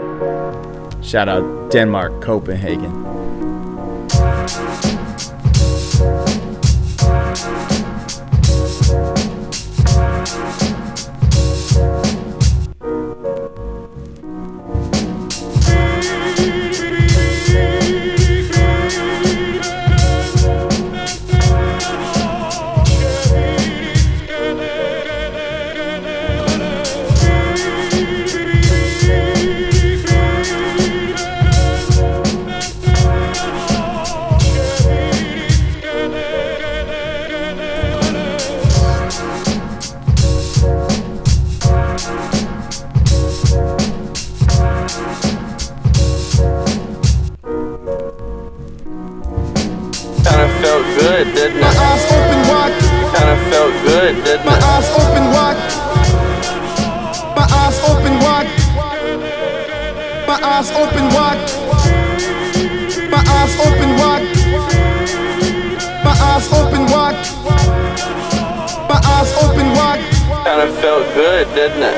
Shout out Denmark, Copenhagen. Kinda felt good, didn't it? My eyes open wide. Kinda felt good, didn't My it? eyes open wide. My eyes open wide. My eyes open wide. My eyes open wide. My eyes open wide. My eyes open wide. Kinda felt good, didn't it?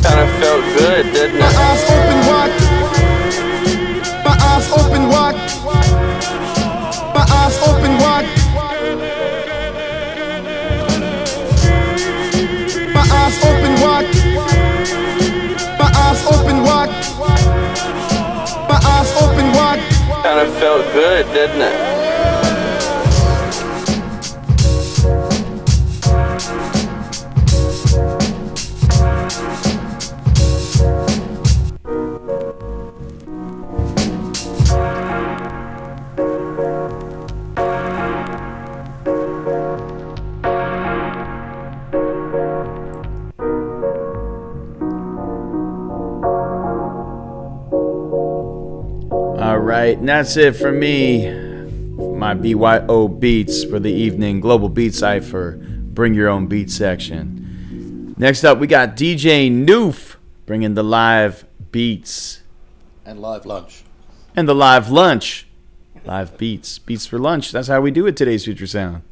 Kinda felt good, didn't My it? eyes open wide. My eyes open wide. My eyes open wide. My eyes open wide. My eyes open wide. My eyes open wide. Kinda felt good, didn't it? All right, and that's it for me. My BYO beats for the evening. Global Beat Cypher. Bring your own beat section. Next up, we got DJ Noof bringing the live beats And live lunch. and the live lunch. Live beats. Beats for lunch. That's how we do it today's Future Sound.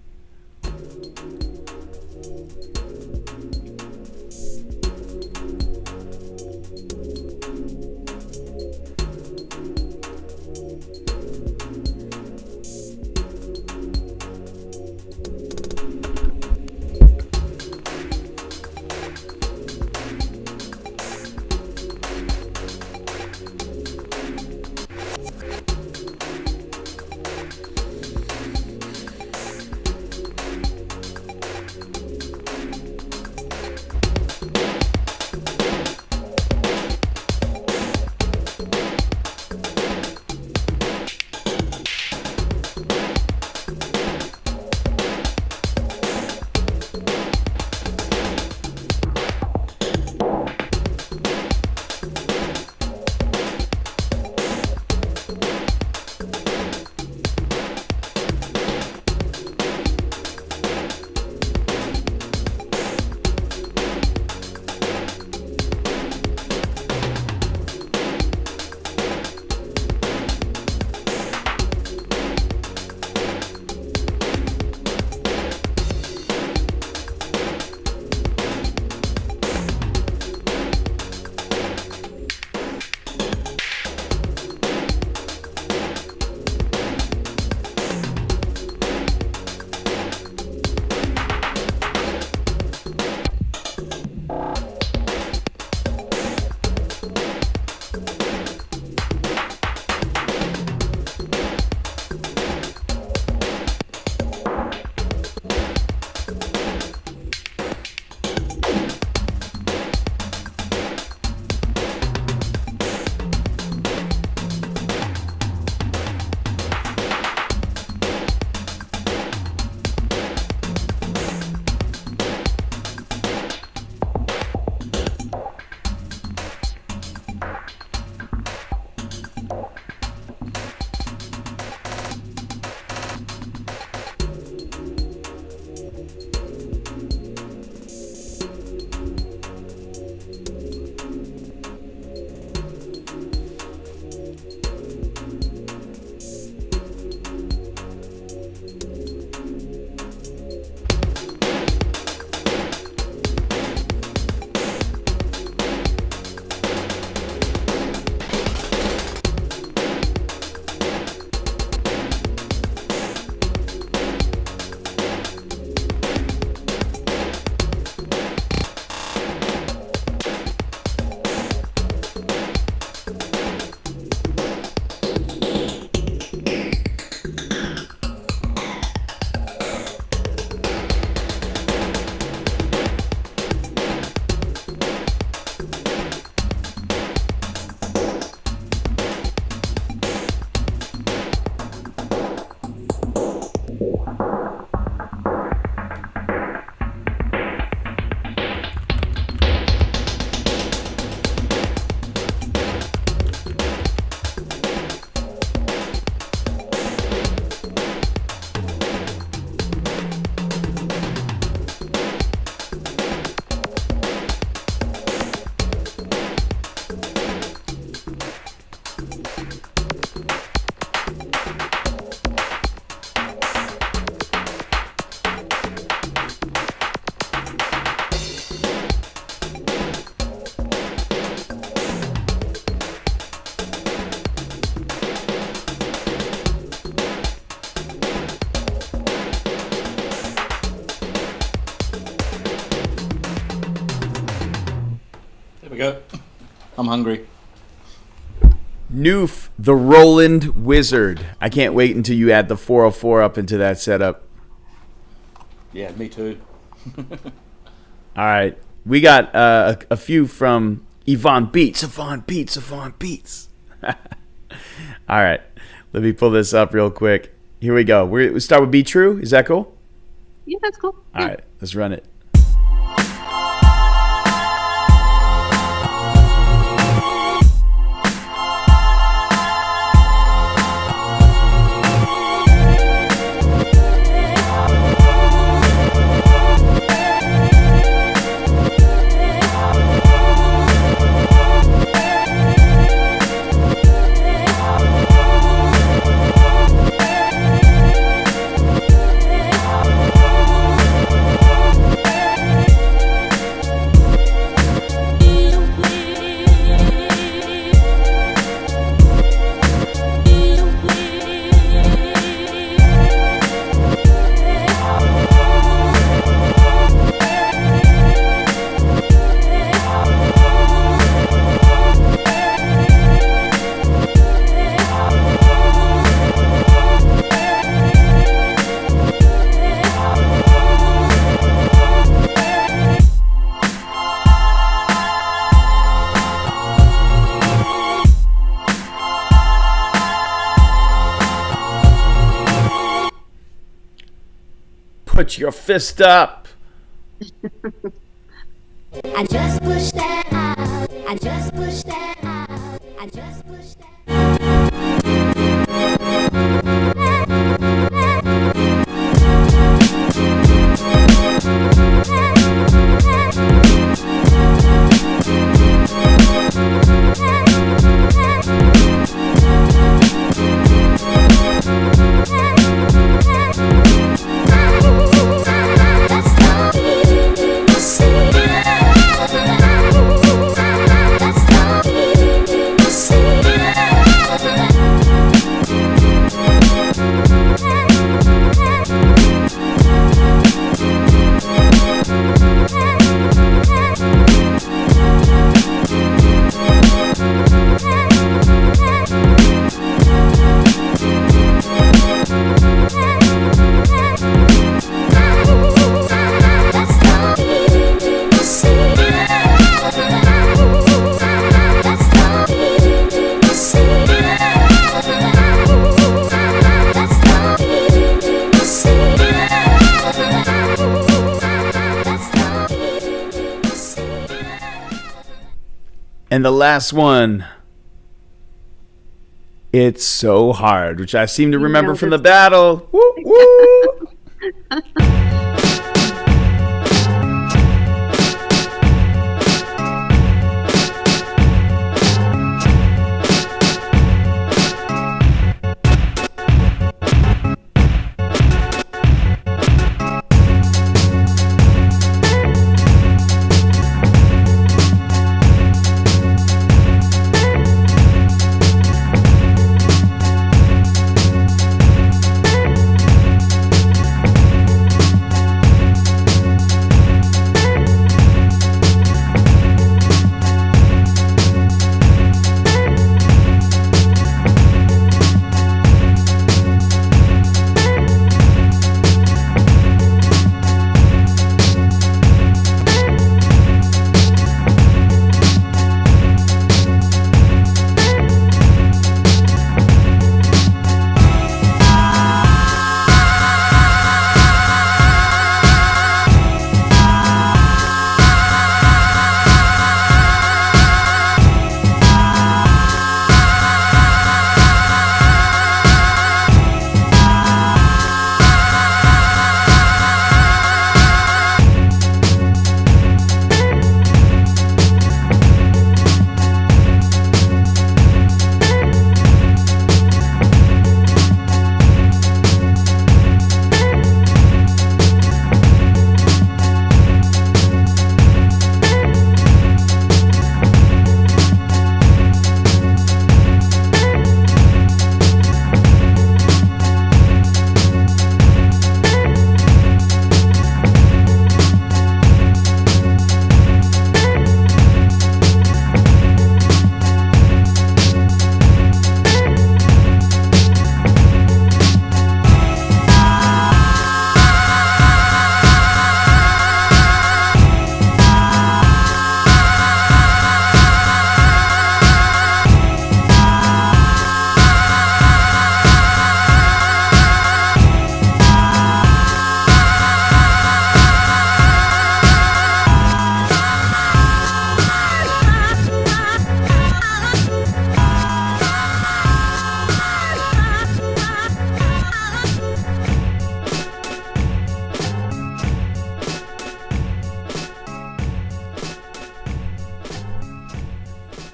I'm hungry. Noof, the Roland Wizard. I can't wait until you add the 404 up into that setup. Yeah, me too. All right. We got a few from Yvonne Beats. Yvonne Beats. All right. Let me pull this up real quick. Here we go. We start with Be True. Is that cool? Yeah, that's cool. All right. Let's run it. Put your fist up. I just push that out. I just push that out. I just push that And the last one, It's So Hard, which I seem to remember from the battle. Woo, woo.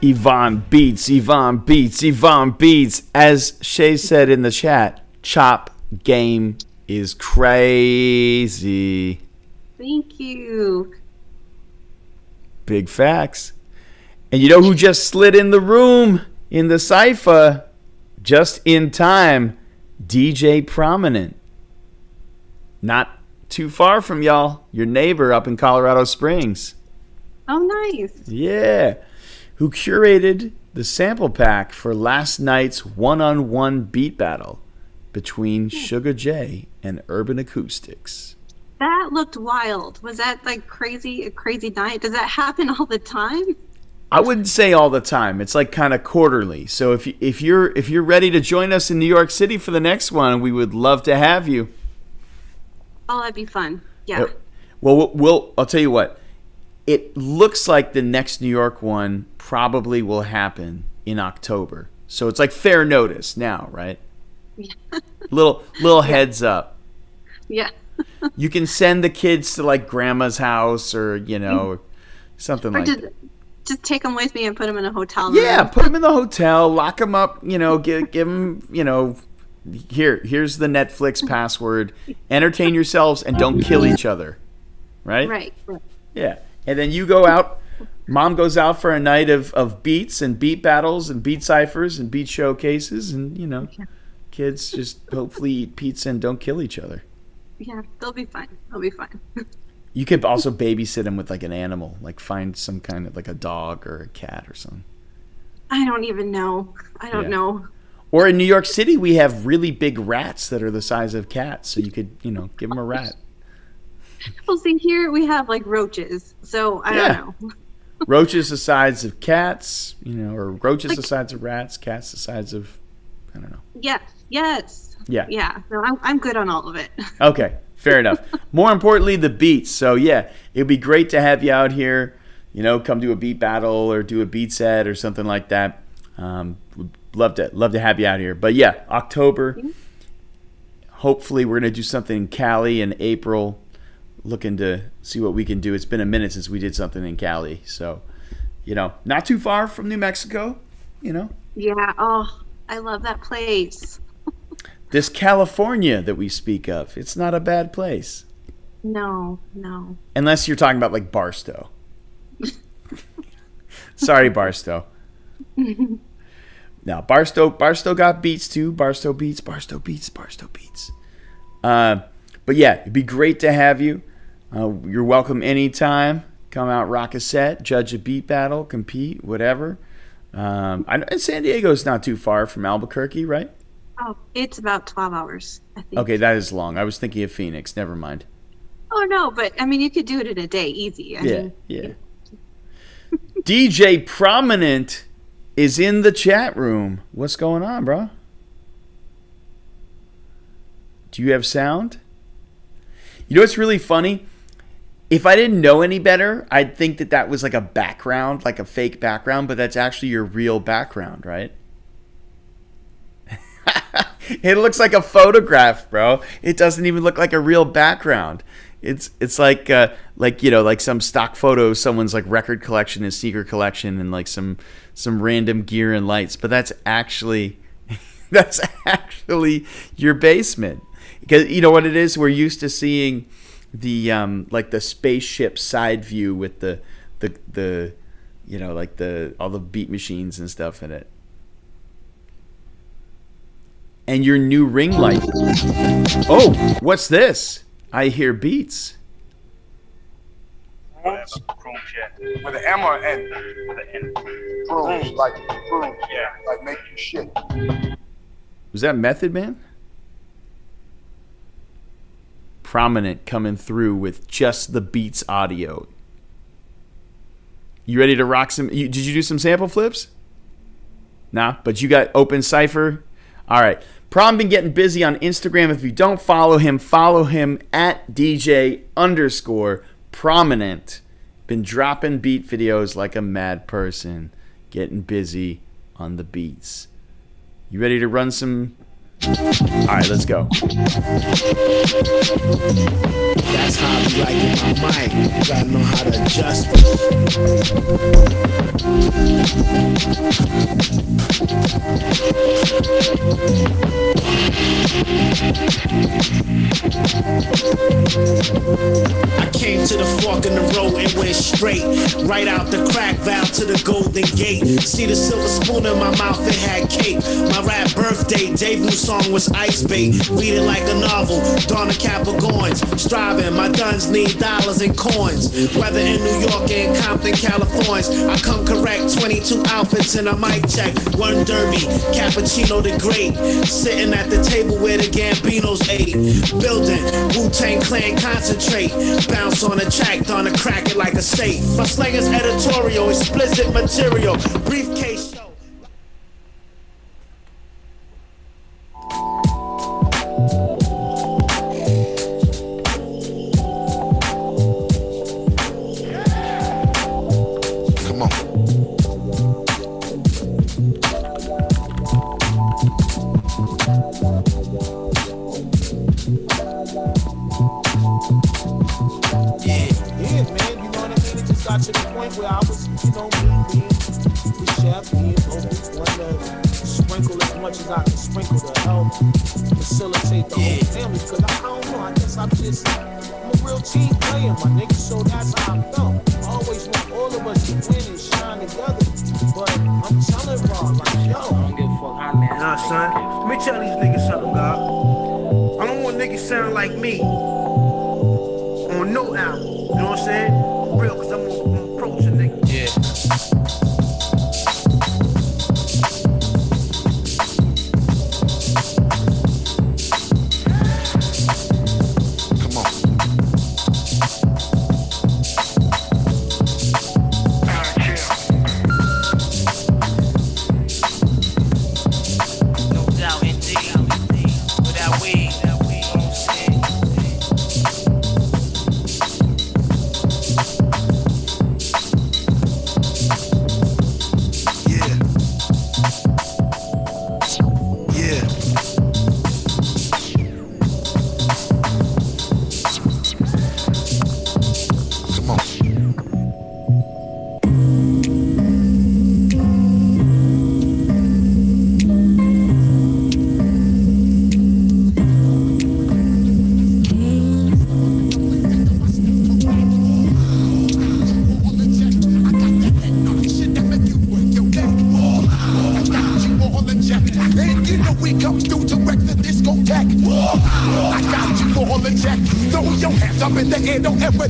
Yvonne Beats, Yvonne Beats, Yvonne Beats. As Shay said in the chat, chop game is crazy. Thank you. Big facts. And you know who just slid in the room in the cypher just in time? DJ Prominent. Not too far from y'all. Your neighbor up in Colorado Springs. Oh, nice. Yeah. Who curated the sample pack for last night's one-on-one beat battle between Sugar J and Urban Acoustics. That looked wild. Was that like a crazy night? Does that happen all the time? I wouldn't say all the time. It's like kind of quarterly. So if you're ready to join us in New York City for the next one, we would love to have you. Oh, that'd be fun. Yeah. Well, I'll tell you what. It looks like the next New York one probably will happen in October. So it's like fair notice now, right? Yeah. Little heads up. Yeah. You can send the kids to like grandma's house or, something like that. Just take them with me and put them in a hotel room. Yeah, put them in the hotel, lock them up, give them, here's the Netflix password. Entertain yourselves and don't kill each other. Right? Right. Yeah. And then you go out, mom goes out for a night of beats and beat battles and beat ciphers and beat showcases and, kids just hopefully eat pizza and don't kill each other. Yeah, they'll be fine. They'll be fine. You could also babysit them with like an animal, like find some kind of like a dog or a cat or something. I don't even know. I don't know. Or in New York City, we have really big rats that are the size of cats. So you could, give them a rat. Well, see, here we have like roaches. So I don't know. Roaches the size of cats, or roaches the size of rats, cats the size of, I don't know. Yes. Yeah. Yeah. So I'm good on all of it. Okay. Fair enough. More importantly, the beats. So, yeah, it'd be great to have you out here, come do a beat battle or do a beat set or something like that. Would love to have you out here. But, yeah, October. Hopefully we're going to do something in Cali in April. Looking to see what we can do. It's been a minute since we did something in Cali. So, not too far from New Mexico, Yeah. Oh, I love that place. This California that we speak of, it's not a bad place. No. Unless you're talking about like Barstow. Sorry, Barstow. Now, Barstow got beats too. Barstow beats. But yeah, it'd be great to have you. You're welcome anytime. Come out, rock a set, judge a beat battle, compete, whatever. I know San Diego's not too far from Albuquerque, right? Oh, it's about 12 hours, I think. Okay, that is long. I was thinking of Phoenix. Never mind. Oh, no, but, I mean, you could do it in a day, easy. I mean, DJ Prominent is in the chat room. What's going on, bro? Do you have sound? You know what's really funny? If I didn't know any better, I'd think that was like a background, like a fake background, but that's actually your real background, right? It looks like a photograph, bro. It doesn't even look like a real background. It's like like some stock photos, someone's like record collection and sneaker collection and like some random gear and lights, but that's actually your basement. Because you know what it is? We're used to seeing the like the spaceship side view with the all the beat machines and stuff in it. And your new ring light. Oh, what's this? I hear beats. With an M or an N? With an N. Grooves, like grooves. Yeah. Like make you shit. Was that Method Man? Prominent coming through with just the beats audio. You ready to rock some? Did you do some sample flips? Nah, but you got open cipher. All right. Prom been getting busy on Instagram. If you don't follow him at DJ_Prominent. Been dropping beat videos like a mad person. Getting busy on the beats. You ready to run some? All right, let's go. That's how I be like in my mind. You gotta know how to adjust. I came to the fork in the road and went straight right out the crack valve to the Golden Gate. See the silver spoon in my mouth, it had cake. My rap birthday debut song was Ice Bait. Read it like a novel, Donna Capricorns. Striving, my duns need dollars and coins. Whether in New York and Compton, California, I come correct. 22 outfits and a mic check. One derby, cappuccino the great. Sitting at the table where the Gambinos ate. Building, Wu-Tang Clan concentrate. Bounce on the track, Donna crack it like a safe. My slanger's editorial, explicit material. Briefcase show. To the point where I was, you know, me being the chef, being one to sprinkle as much as I can sprinkle to help facilitate the whole family. Because I don't know, I guess I'm a real team player, my nigga. So that's how I felt. I always want all of us to win and shine together. But I'm telling Rob, like, yo, I don't give a fuck how man. Nah, son. Let me tell these niggas something, God. I don't want niggas sound like me on no album. You know what I'm saying? For real, because I'm gonna approach a nigga. Yeah.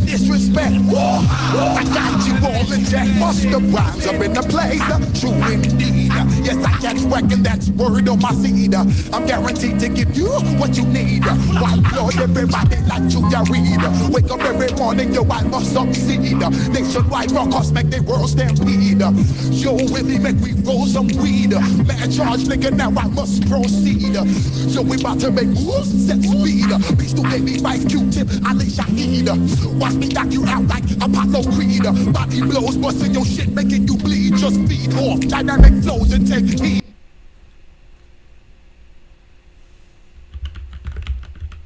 Disrespect. I got you all in check. Bust the rhymes up in the place. True indeed. Yes, I can reckon that's word on my seed. I'm guaranteed to give you what you need. White blood, everybody like Julia Reed. Wake up every morning, yo, I must succeed. Nationwide rockers make the world stampede. Yo, Willie, make we roll some weed. Man, charge, nigga, now I must proceed. So we about to make moves, set speed. Beast to baby, five Q-tip, Ali Shaheed. Watch me knock you out like Apollo Creed. Body blows, busting your shit, making you bleed. Just feed off dynamic flows and take heed.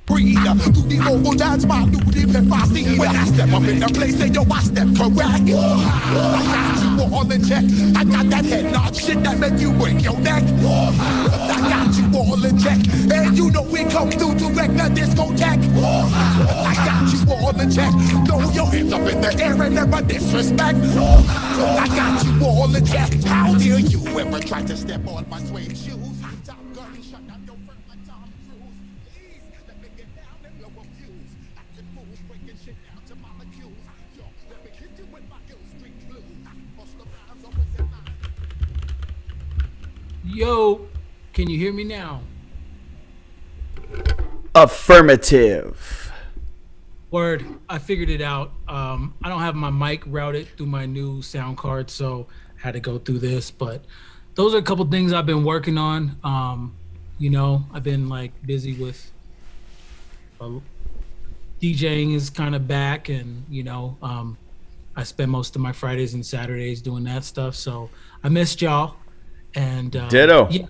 Breathe. Do the vocal dance, my do the pepper seed. When I step up in the place, say yo, I step correct. I got you all in check. I got that head nod shit that make you break your neck. I got you all in check. And you know we come through to wreck the discotheque. I got you all in check. Throw your hands up in the air and never disrespect. I got you all in check. How dare you ever try to step on my suede shoes? Yo, can you hear me now? Affirmative. Word, I figured it out. I don't have my mic routed through my new sound card, so I had to go through this. But those are a couple things I've been working on. You know, I've been like busy with DJing is kind of back, and you know, I spend most of my Fridays and Saturdays doing that stuff. So I missed y'all. And ditto. Yeah,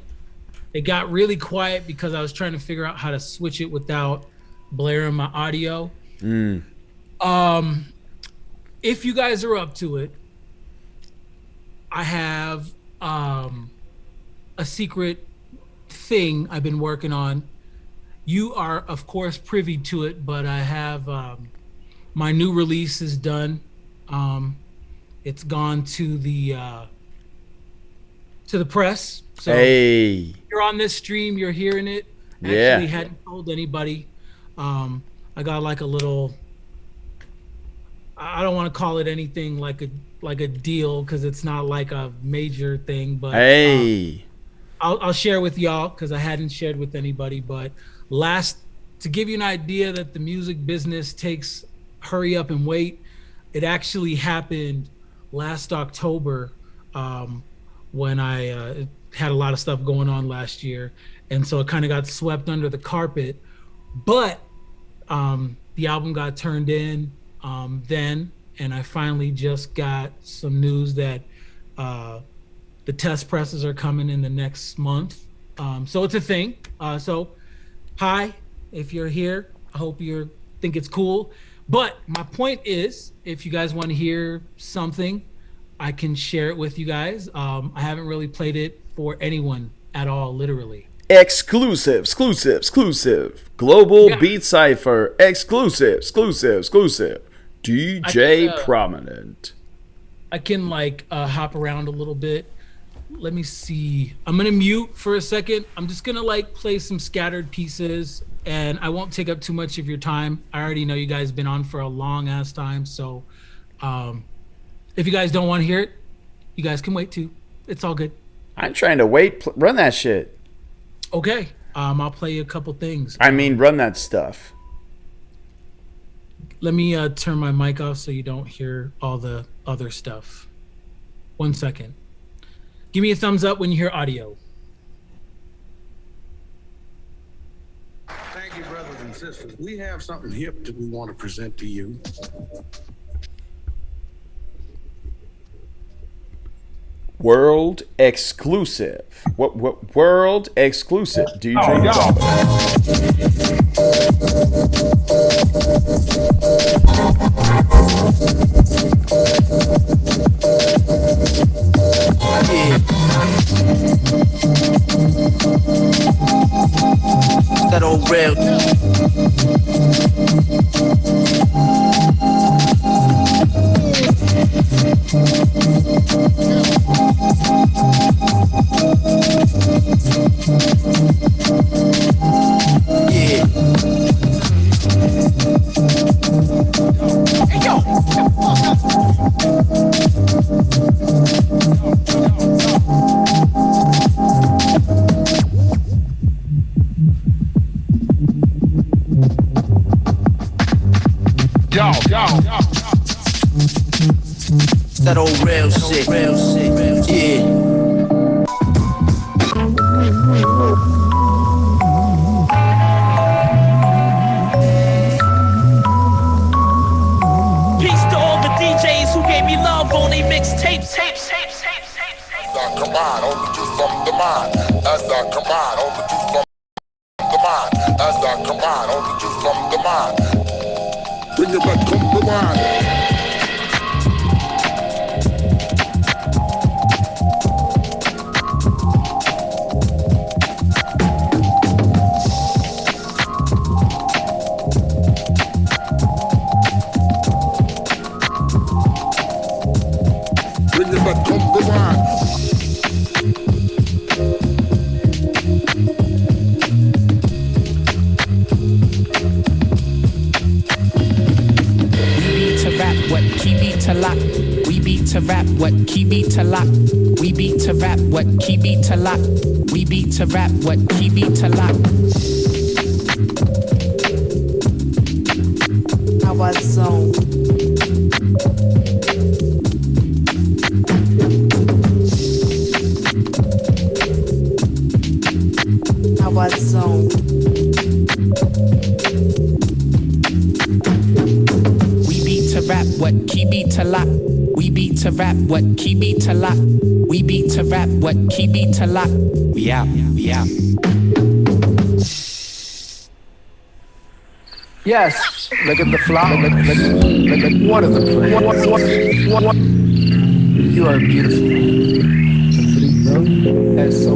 it got really quiet because I was trying to figure out how to switch it without blaring my audio. If you guys are up to it, I have a secret thing I've been working on. You are, of course, privy to it, but I have my new release is done. It's gone to the press. So Hey. you're on this stream, you're hearing it. Yeah. Actually hadn't told anybody. I got like a little, I don't want to call it anything like a deal because it's not like a major thing, but Hey. I'll share with y'all because I hadn't shared with anybody. But to give you an idea that the music business takes hurry up and wait, it actually happened last October when I had a lot of stuff going on last year. And so it kind of got swept under the carpet. But the album got turned in then, and I finally just got some news that the test presses are coming in the next month. So it's a thing. So hi, if you're here, I hope you think it's cool. But my point is, if you guys want to hear something, I can share it with you guys. I haven't really played it for anyone at all, literally. Exclusive. Global Yeah. Beat Cypher. Exclusive. DJ I can, Prominent. I can like hop around a little bit. Let me see. I'm gonna mute for a second. I'm just gonna like play some scattered pieces, and I won't take up too much of your time. I already know you guys been on for a long ass time, so if you guys don't want to hear it, you guys can wait too. It's all good. I'm trying to wait. Run that shit. Okay. I'll play you a couple things. I mean, run that stuff. Let me turn my mic off so you don't hear all the other stuff. 1 second. Give me a thumbs up when you hear audio. Thank you, brothers and sisters. We have something hip that we want to present to you. World exclusive. What world exclusive? DJ That old real. Yeah. Hey, yo. That old real shit, yeah. Peace to all the DJs who gave me love on they mixtapes. Come on, on the juice from the mind. As I come on the juice from the mind. As I come on the juice from the mind. Bring it back, come the mind. Bring it back, come the mind. Key beat to lock. We beat to rap what key beat to lock. We beat to rap what key beat to lock. We beat to rap what key beat to lock. Our zone. Our zone. Rap what key beat to lock. We beat to rap what key beat to lock. We beat to rap what key beat to lock. We out, we out. Yes, look at the flower. Look at what are the plants? You are beautiful. That's so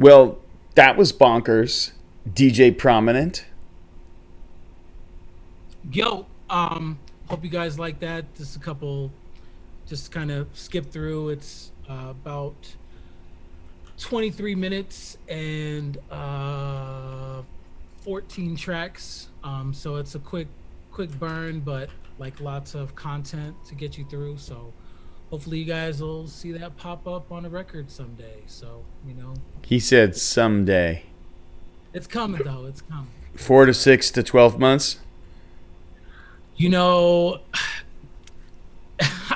Well, that was bonkers. DJ Prominent. Yo, hope you guys like that. Just a couple, just kind of skip through. It's about 23 minutes and 14 tracks. So it's a quick burn, but like lots of content to get you through. So hopefully you guys will see that pop up on a record someday. So, you know. He said someday. It's coming though. It's coming. 4 to 6 to 12 months. You know,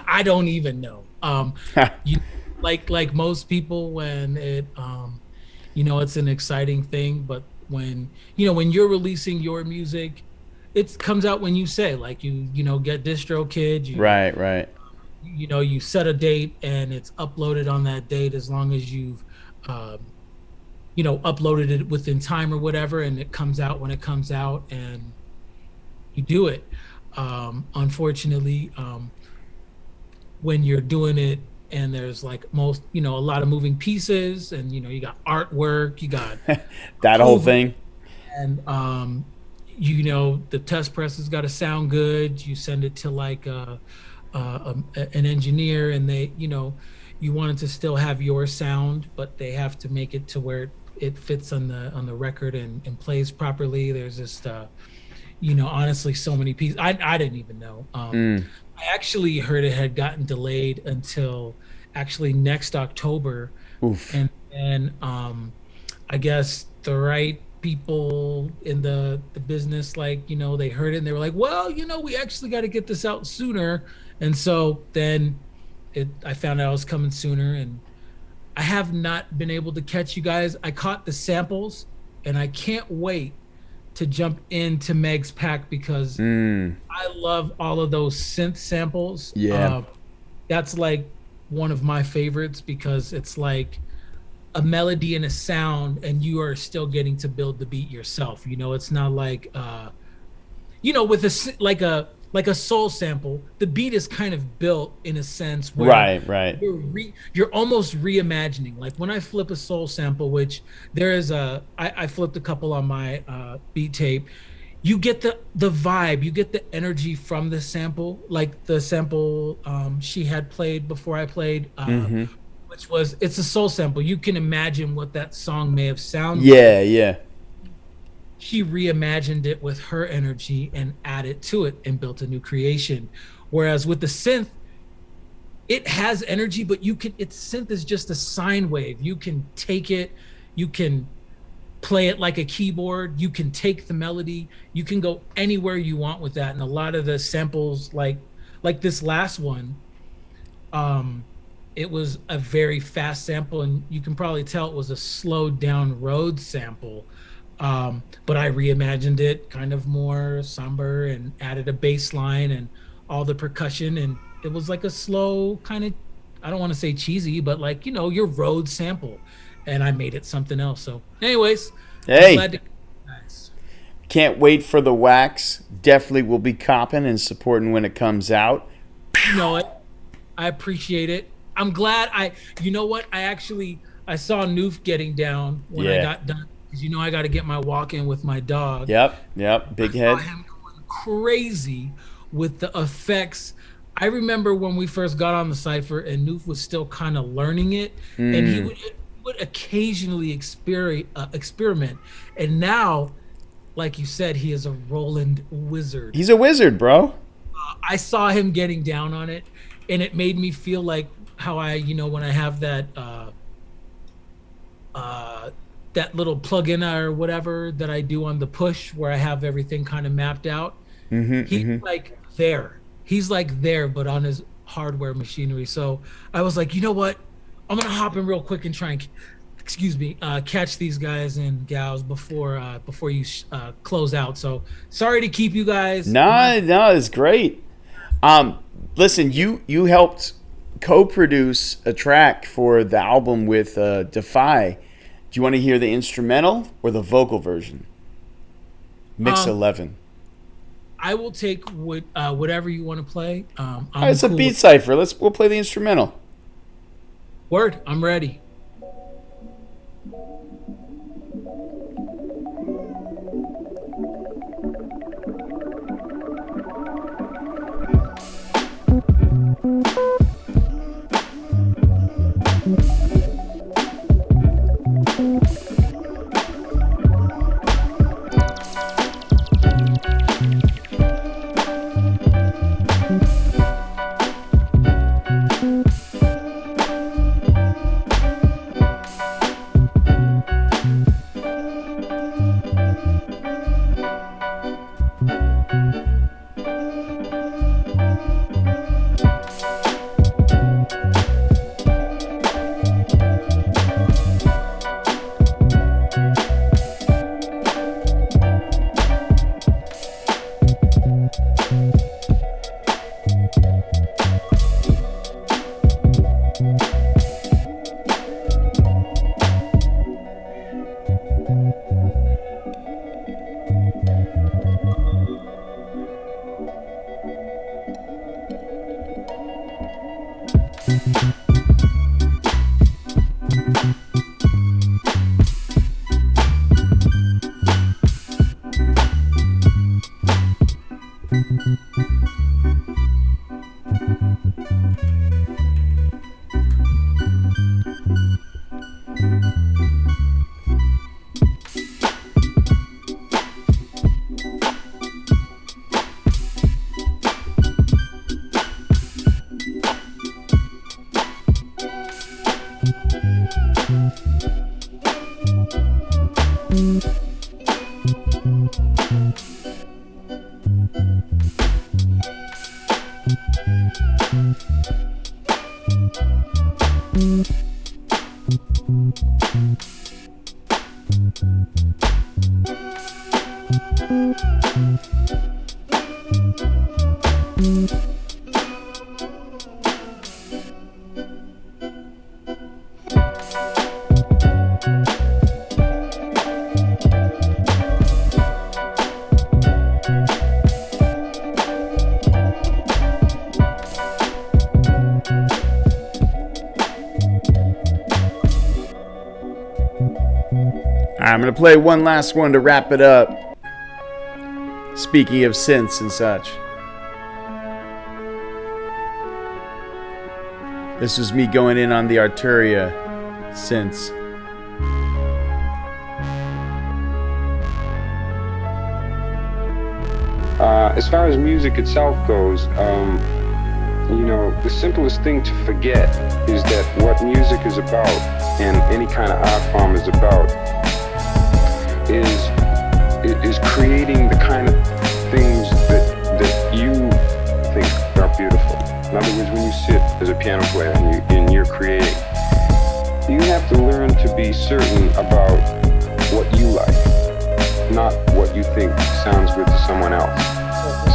I don't even know. Like most people, when it, you know, it's an exciting thing. But when you're releasing your music, it comes out when you say, like, you know, get DistroKid. Right. You know, you set a date and it's uploaded on that date, as long as you've, you know, uploaded it within time or whatever, and it comes out when it comes out, and you do it. Unfortunately, when you're doing it and there's like a lot of moving pieces, and, you know, you got artwork, you got that whole thing. And, you know, the test press has got to sound good. You send it to like an engineer, and they, you know, you want it to still have your sound, but they have to make it to where it fits on the record and plays properly. There's just, you know, honestly, so many pieces. I didn't even know. I actually heard it had gotten delayed until actually next October. Oof. And I guess the right people in the business, like, you know, they heard it and they were like, well, you know, we actually got to get this out sooner. And so then I found out I was coming sooner, and I have not been able to catch you guys. I caught the samples, and I can't wait to jump into Meg's pack, because I love all of those synth samples. Yeah. That's like one of my favorites, because it's like a melody and a sound, and you are still getting to build the beat yourself. You know, it's not like, you know, with like a soul sample, the beat is kind of built in a sense where right. You're almost reimagining. Like when I flip a soul sample, which there is I flipped a couple on my beat tape, you get the vibe, you get the energy from the sample, like the sample she had played before I played, which was, it's a soul sample. You can imagine what that song may have sounded like. Yeah. She reimagined it with her energy and added to it and built a new creation. Whereas with the synth, it has energy, but synth is just a sine wave. You can take it, you can play it like a keyboard, you can take the melody, you can go anywhere you want with that. And a lot of the samples, like this last one, it was a very fast sample, and you can probably tell it was a slowed down Rhodes sample. But I reimagined it kind of more somber and added a bass line and all the percussion, and it was like a slow kind of, I don't want to say cheesy, but like, you know, your Rhodes sample, and I made it something else. So anyways, hey, Can't wait for the wax. Definitely will be copping and supporting when it comes out. You know it. I appreciate it. I'm glad you know what? I saw Noof getting down when I got done. Because you know I got to get my walk in with my dog. Yep. Big head. I saw him going crazy with the effects. I remember when we first got on the Cypher and Noof was still kind of learning it. And he would occasionally experiment. And now, like you said, he is a Roland wizard. He's a wizard, bro. I saw him getting down on it, and it made me feel like how I, when I have that that little plug-in or whatever that I do on the push where I have everything kind of mapped out. He's like there. He's like there, but on his hardware machinery. So I was like, you know what? I'm going to hop in real quick and try and catch these guys and gals before you close out. So sorry to keep you guys. No, it's great. Listen, you helped co-produce a track for the album with Defy. Do you want to hear the instrumental or the vocal version? Mix 11. I will take whatever you want to play. It's a beat cipher. We'll play the instrumental. Word, I'm ready. I'm going to play one last one to wrap it up. Speaking of synths and such. This is me going in on the Arturia synths. As far as music itself goes, the simplest thing to forget is that what music is about and any kind of art form is about is creating the kind of things that you think are beautiful. In other words, when you sit as a piano player and you're creating, you have to learn to be certain about what you like, not what you think sounds good to someone else.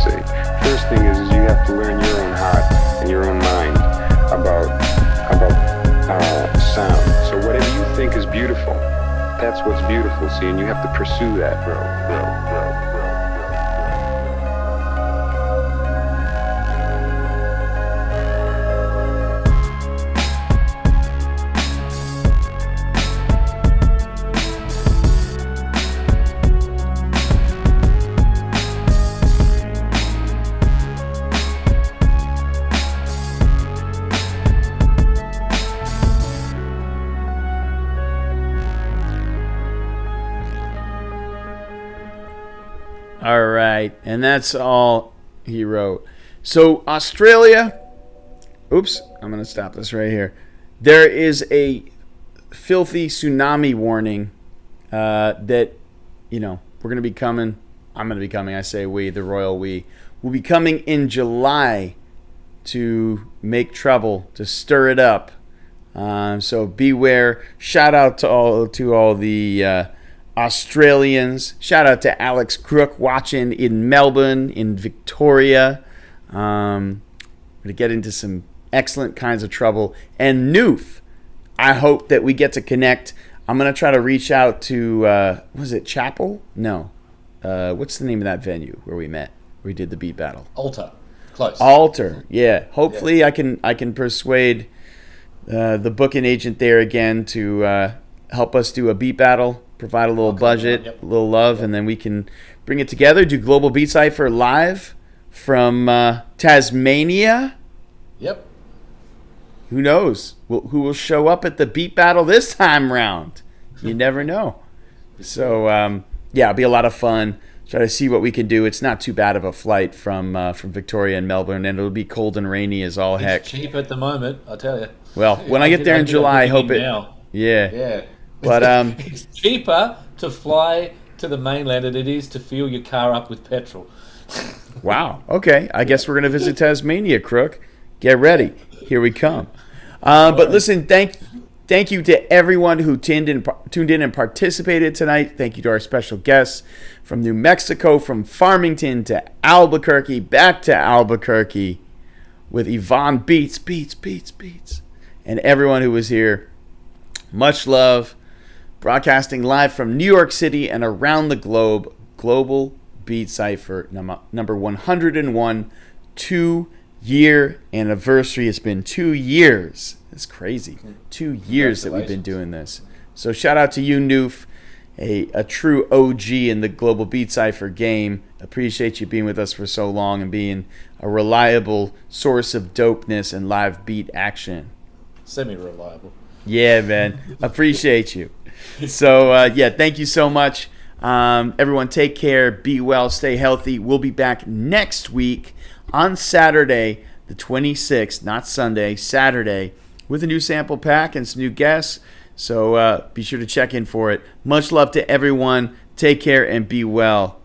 See, first thing is you have to learn your own heart and your own mind about sound. So whatever you think is beautiful, That's what's beautiful, see, and you have to pursue that, bro. All right, and that's all he wrote. So Australia, oops, I'm going to stop this right here. There is a filthy tsunami warning that, you know, we're going to be coming. I'm going to be coming. I say we, the royal we, will be coming in July to make trouble, to stir it up. So beware. Shout out to all the Australians. Shout out to Alex Crook watching in Melbourne, in Victoria. Going to get into some excellent kinds of trouble. And Noof, I hope that we get to connect. I'm going to try to reach out to, was it Chapel? No. What's the name of that venue where we met? Where we did the beat battle? Altar. Close. Altar, yeah. Hopefully I can persuade the booking agent there again to help us do a beat battle. Provide a little budget, a little love, and then we can bring it together. Do Global Beat Cypher live from Tasmania. Yep. Who knows who will show up at the beat battle this time round? You never know. So yeah, it'll be a lot of fun. Try to see what we can do. It's not too bad of a flight from Victoria and Melbourne, and it'll be cold and rainy as all heck. It's cheap at the moment, I tell you. Well, when I get there in July, I hope it. Now. Yeah. But it's cheaper to fly to the mainland than it is to fuel your car up with petrol. Wow. Okay. I guess we're gonna visit Tasmania, Crook. Get ready. Here we come. But listen, thank you to everyone who tuned in and participated tonight. Thank you to our special guests from New Mexico, from Farmington to Albuquerque, back to Albuquerque, with Yvonne Beats, and everyone who was here. Much love. Broadcasting live from New York City and around the globe, Global Beat Cypher number 101, 2-year anniversary. It's been 2 years. It's crazy. 2 years that we've been doing this. So shout out to you, Noof, a true OG in the Global Beat Cypher game. Appreciate you being with us for so long and being a reliable source of dopeness and live beat action. Semi-reliable. Yeah, man. Appreciate you. So, yeah, thank you so much. Everyone, take care. Be well. Stay healthy. We'll be back next week on Saturday, the 26th, not Sunday, Saturday, with a new sample pack and some new guests. So be sure to check in for it. Much love to everyone. Take care and be well.